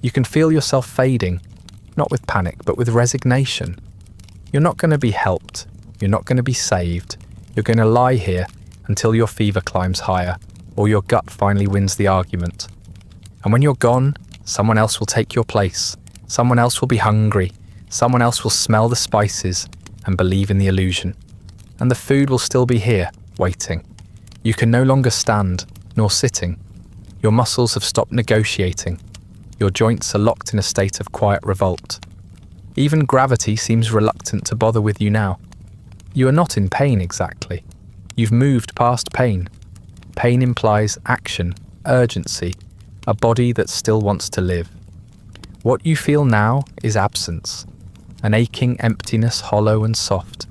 You can feel yourself fading, not with panic, but with resignation. You're not going to be helped. You're not going to be saved. You're going to lie here until your fever climbs higher, or your gut finally wins the argument. And when you're gone, someone else will take your place. Someone else will be hungry. Someone else will smell the spices and believe in the illusion. And the food will still be here, waiting. You can no longer stand, nor sitting. Your muscles have stopped negotiating. Your joints are locked in a state of quiet revolt. Even gravity seems reluctant to bother with you now. You are not in pain exactly. You've moved past pain. Pain implies action, urgency, a body that still wants to live. What you feel now is absence, an aching emptiness, hollow and soft,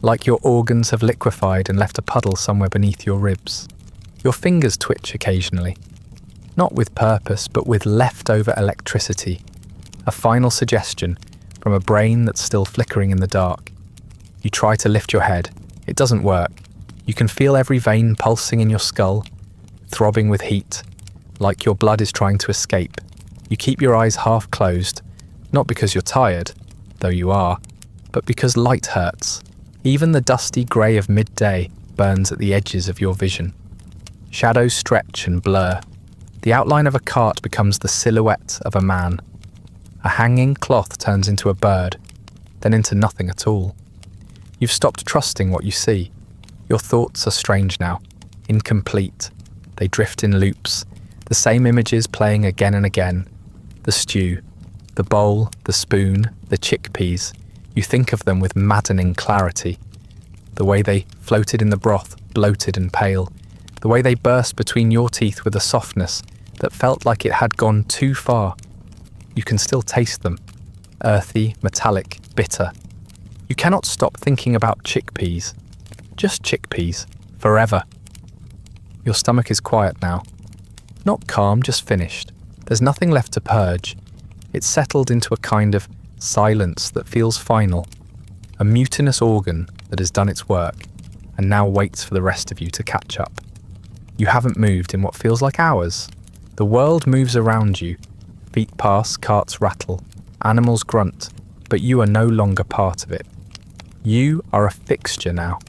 like your organs have liquefied and left a puddle somewhere beneath your ribs. Your fingers twitch occasionally, not with purpose, but with leftover electricity, a final suggestion from a brain that's still flickering in the dark. You try to lift your head. It doesn't work. You can feel every vein pulsing in your skull, throbbing with heat, like your blood is trying to escape. You keep your eyes half closed, not because you're tired, though you are, but because light hurts. Even the dusty grey of midday burns at the edges of your vision. Shadows stretch and blur. The outline of a cart becomes the silhouette of a man. A hanging cloth turns into a bird, then into nothing at all. You've stopped trusting what you see. Your thoughts are strange now, incomplete. They drift in loops, the same images playing again and again. The stew, the bowl, the spoon, the chickpeas. You think of them with maddening clarity. The way they floated in the broth, bloated and pale. The way they burst between your teeth with a softness that felt like it had gone too far. You can still taste them. Earthy, metallic, bitter. You cannot stop thinking about chickpeas. Just chickpeas. Forever. Your stomach is quiet now. Not calm, just finished. There's nothing left to purge. It's settled into a kind of silence that feels final. A mutinous organ that has done its work and now waits for the rest of you to catch up. You haven't moved in what feels like hours. The world moves around you. Feet pass, carts rattle, animals grunt, but you are no longer part of it. You are a fixture now,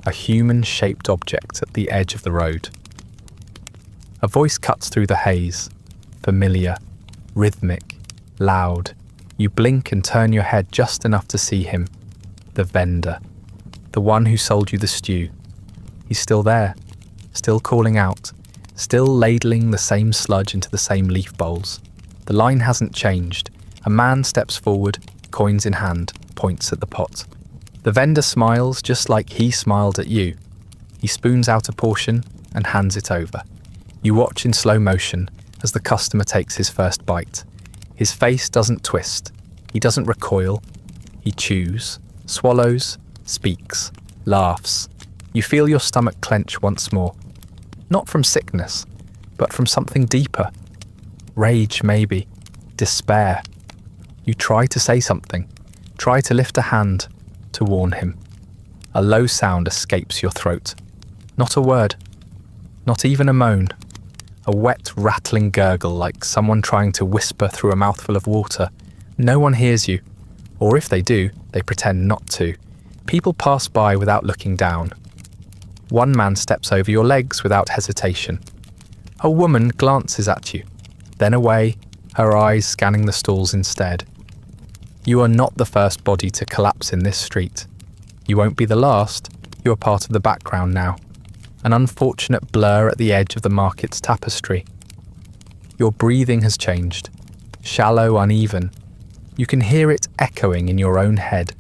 a human-shaped object at the edge of the road. A voice cuts through the haze, familiar, rhythmic, loud. You blink and turn your head just enough to see him. The vendor. The one who sold you the stew. He's still there, still calling out, still ladling the same sludge into the same leaf bowls. The line hasn't changed. A man steps forward, coins in hand, points at the pot. The vendor smiles just like he smiled at you. He spoons out a portion and hands it over. You watch in slow motion as the customer takes his first bite. His face doesn't twist. He doesn't recoil. He chews, swallows, speaks, laughs. You feel your stomach clench once more. Not from sickness, but from something deeper. Rage, maybe. Despair. You try to say something. Try to lift a hand to warn him. A low sound escapes your throat. Not a word. Not even a moan. A wet, rattling gurgle like someone trying to whisper through a mouthful of water. No one hears you. Or if they do, they pretend not to. People pass by without looking down. One man steps over your legs without hesitation. A woman glances at you, then away, her eyes scanning the stalls instead. You are not the first body to collapse in this street. You won't be the last. You are part of the background now. An unfortunate blur at the edge of the market's tapestry. Your breathing has changed. Shallow, uneven. You can hear it echoing in your own head,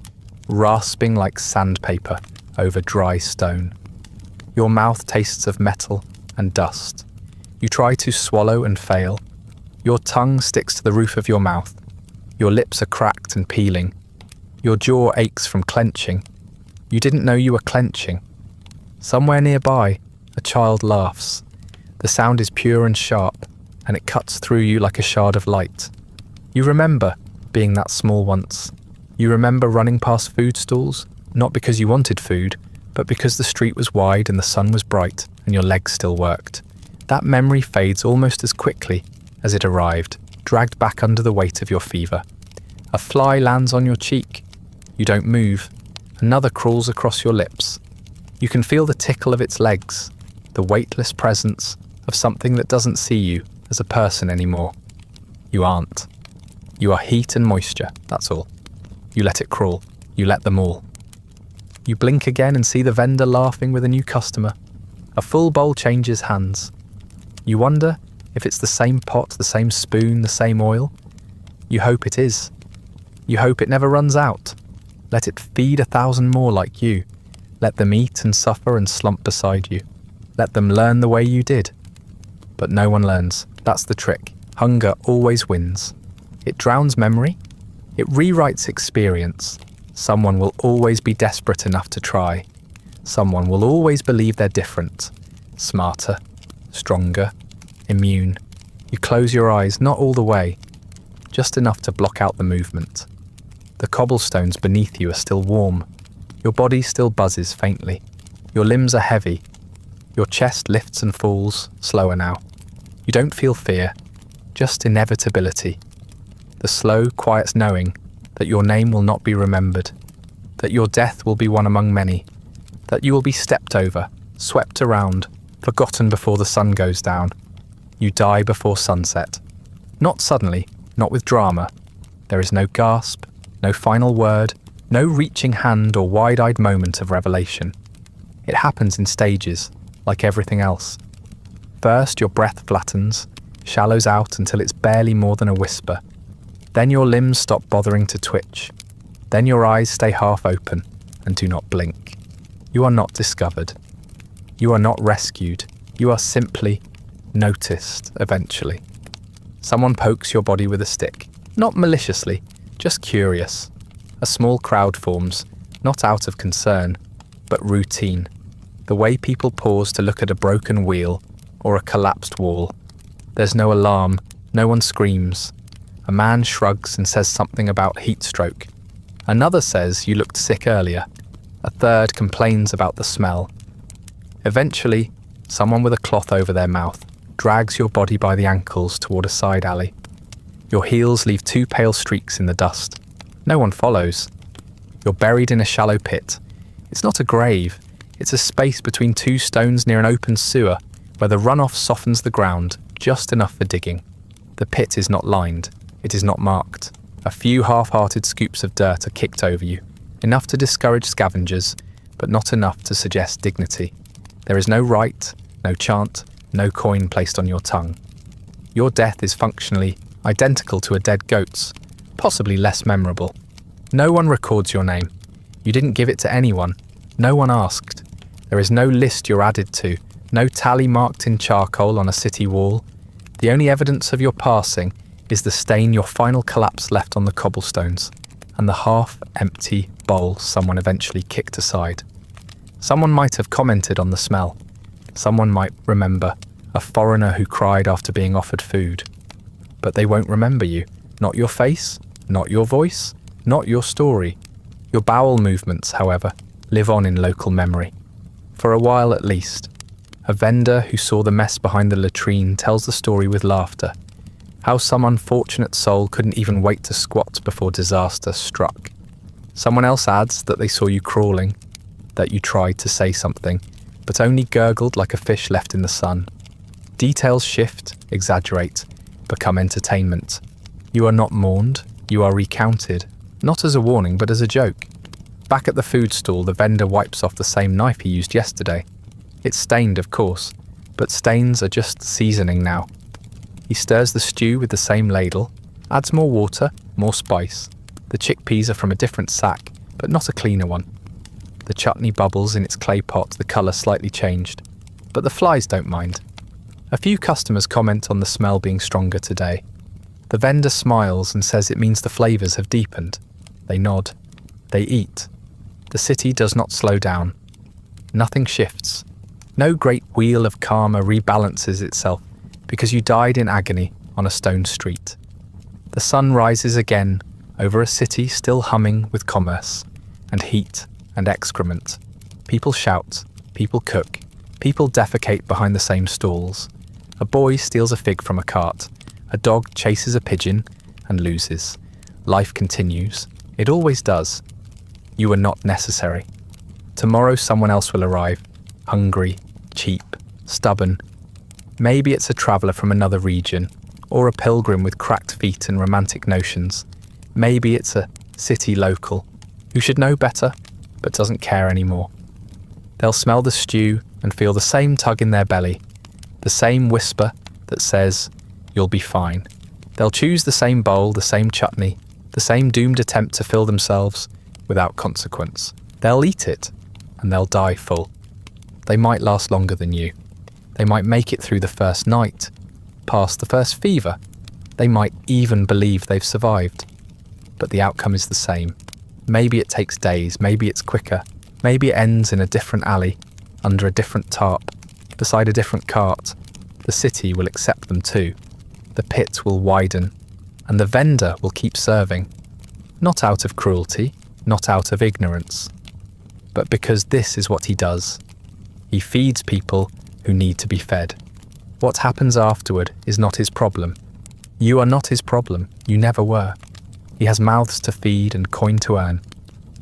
rasping like sandpaper over dry stone. Your mouth tastes of metal and dust. You try to swallow and fail. Your tongue sticks to the roof of your mouth. Your lips are cracked and peeling. Your jaw aches from clenching. You didn't know you were clenching. Somewhere nearby, a child laughs. The sound is pure and sharp, and it cuts through you like a shard of light. You remember being that small once. You remember running past food stalls, not because you wanted food, but because the street was wide and the sun was bright and your legs still worked. That memory fades almost as quickly as it arrived, dragged back under the weight of your fever. A fly lands on your cheek. You don't move. Another crawls across your lips. You can feel the tickle of its legs, the weightless presence of something that doesn't see you as a person anymore. You aren't. You are heat and moisture, that's all. You let it crawl. You let them all. You blink again and see the vendor laughing with a new customer. A full bowl changes hands. You wonder if it's the same pot, the same spoon, the same oil. You hope it is. You hope it never runs out. Let it feed 1,000 more like you. Let them eat and suffer and slump beside you. Let them learn the way you did. But no one learns. That's the trick. Hunger always wins. It drowns memory. It rewrites experience. Someone will always be desperate enough to try. Someone will always believe they're different. Smarter. Stronger. Immune. You close your eyes, not all the way. Just enough to block out the movement. The cobblestones beneath you are still warm. Your body still buzzes faintly. Your limbs are heavy. Your chest lifts and falls, slower now. You don't feel fear, just inevitability. The slow, quiet knowing that your name will not be remembered, that your death will be one among many, that you will be stepped over, swept around, forgotten before the sun goes down. You die before sunset. Not suddenly, not with drama. There is no gasp, no final word, no reaching hand or wide-eyed moment of revelation. It happens in stages, like everything else. First, your breath flattens, shallows out until it's barely more than a whisper. Then your limbs stop bothering to twitch. Then your eyes stay half open and do not blink. You are not discovered. You are not rescued. You are simply noticed eventually. Someone pokes your body with a stick, not maliciously, just curious. A small crowd forms, not out of concern, but routine. The way people pause to look at a broken wheel or a collapsed wall. There's no alarm, no one screams. A man shrugs and says something about heat stroke. Another says you looked sick earlier. A third complains about the smell. Eventually, someone with a cloth over their mouth drags your body by the ankles toward a side alley. Your heels leave 2 pale streaks in the dust. No one follows. You're buried in a shallow pit. It's not a grave. It's a space between 2 stones near an open sewer where the runoff softens the ground just enough for digging. The pit is not lined. It is not marked. A few half-hearted scoops of dirt are kicked over you, enough to discourage scavengers, but not enough to suggest dignity. There is no rite, no chant, no coin placed on your tongue. Your death is functionally identical to a dead goat's, possibly less memorable. No one records your name. You didn't give it to anyone. No one asked. There is no list you're added to, no tally marked in charcoal on a city wall. The only evidence of your passing is the stain your final collapse left on the cobblestones, and the half-empty bowl someone eventually kicked aside. Someone might have commented on the smell. Someone might remember a foreigner who cried after being offered food. But they won't remember you. Not your face, not your voice, not your story. Your bowel movements, however, live on in local memory. For a while at least. A vendor who saw the mess behind the latrine tells the story with laughter. How some unfortunate soul couldn't even wait to squat before disaster struck. Someone else adds that they saw you crawling, that you tried to say something, but only gurgled like a fish left in the sun. Details shift, exaggerate, become entertainment. You are not mourned, you are recounted, not as a warning but as a joke. Back at the food stall, the vendor wipes off the same knife he used yesterday. It's stained, of course, but stains are just seasoning now. He stirs the stew with the same ladle, adds more water, more spice. The chickpeas are from a different sack, but not a cleaner one. The chutney bubbles in its clay pot, the colour slightly changed. But the flies don't mind. A few customers comment on the smell being stronger today. The vendor smiles and says it means the flavours have deepened. They nod. They eat. The city does not slow down. Nothing shifts. No great wheel of karma rebalances itself because you died in agony on a stone street. The sun rises again over a city still humming with commerce and heat and excrement. People shout, people cook, people defecate behind the same stalls. A boy steals a fig from a cart. A dog chases a pigeon and loses. Life continues. It always does. You are not necessary. Tomorrow someone else will arrive, hungry, cheap, stubborn. Maybe it's a traveller from another region, or a pilgrim with cracked feet and romantic notions. Maybe it's a city local, who should know better, but doesn't care anymore. They'll smell the stew and feel the same tug in their belly, the same whisper that says, "You'll be fine." They'll choose the same bowl, the same chutney, the same doomed attempt to fill themselves without consequence. They'll eat it, and they'll die full. They might last longer than you. They might make it through the first night, past the first fever. They might even believe they've survived. But the outcome is the same. Maybe it takes days, maybe it's quicker. Maybe it ends in a different alley, under a different tarp, beside a different cart. The city will accept them too. The pit will widen, and the vendor will keep serving. Not out of cruelty, not out of ignorance, but because this is what he does. He feeds people who need to be fed. What happens afterward is not his problem. You are not his problem. You never were. He has mouths to feed and coin to earn.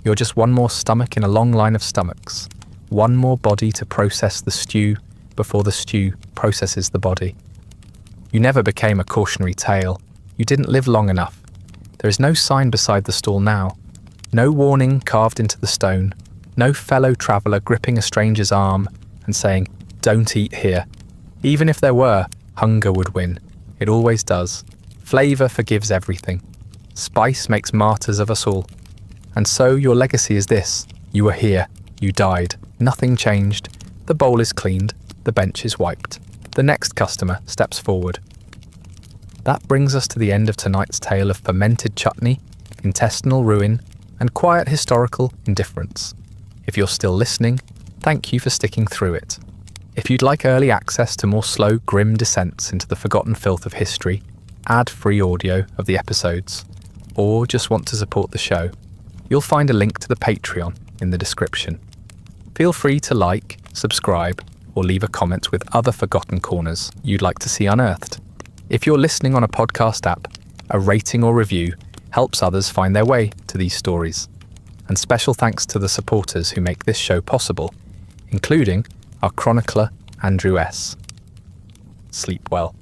You're just one more stomach in a long line of stomachs. One more body to process the stew before the stew processes the body. You never became a cautionary tale. You didn't live long enough. There is no sign beside the stall now. No warning carved into the stone. No fellow traveller gripping a stranger's arm and saying, "Don't eat here." Even if there were, hunger would win. It always does. Flavour forgives everything. Spice makes martyrs of us all. And so your legacy is this. You were here. You died. Nothing changed. The bowl is cleaned. The bench is wiped. The next customer steps forward. That brings us to the end of tonight's tale of fermented chutney, intestinal ruin, and quiet historical indifference. If you're still listening, thank you for sticking through it. If you'd like early access to more slow, grim descents into the forgotten filth of history, ad-free audio of the episodes, or just want to support the show, you'll find a link to the Patreon in the description. Feel free to like, subscribe, or leave a comment with other forgotten corners you'd like to see unearthed. If you're listening on a podcast app, a rating or review helps others find their way to these stories. And special thanks to the supporters who make this show possible, including our chronicler, Andrew S. Sleep well.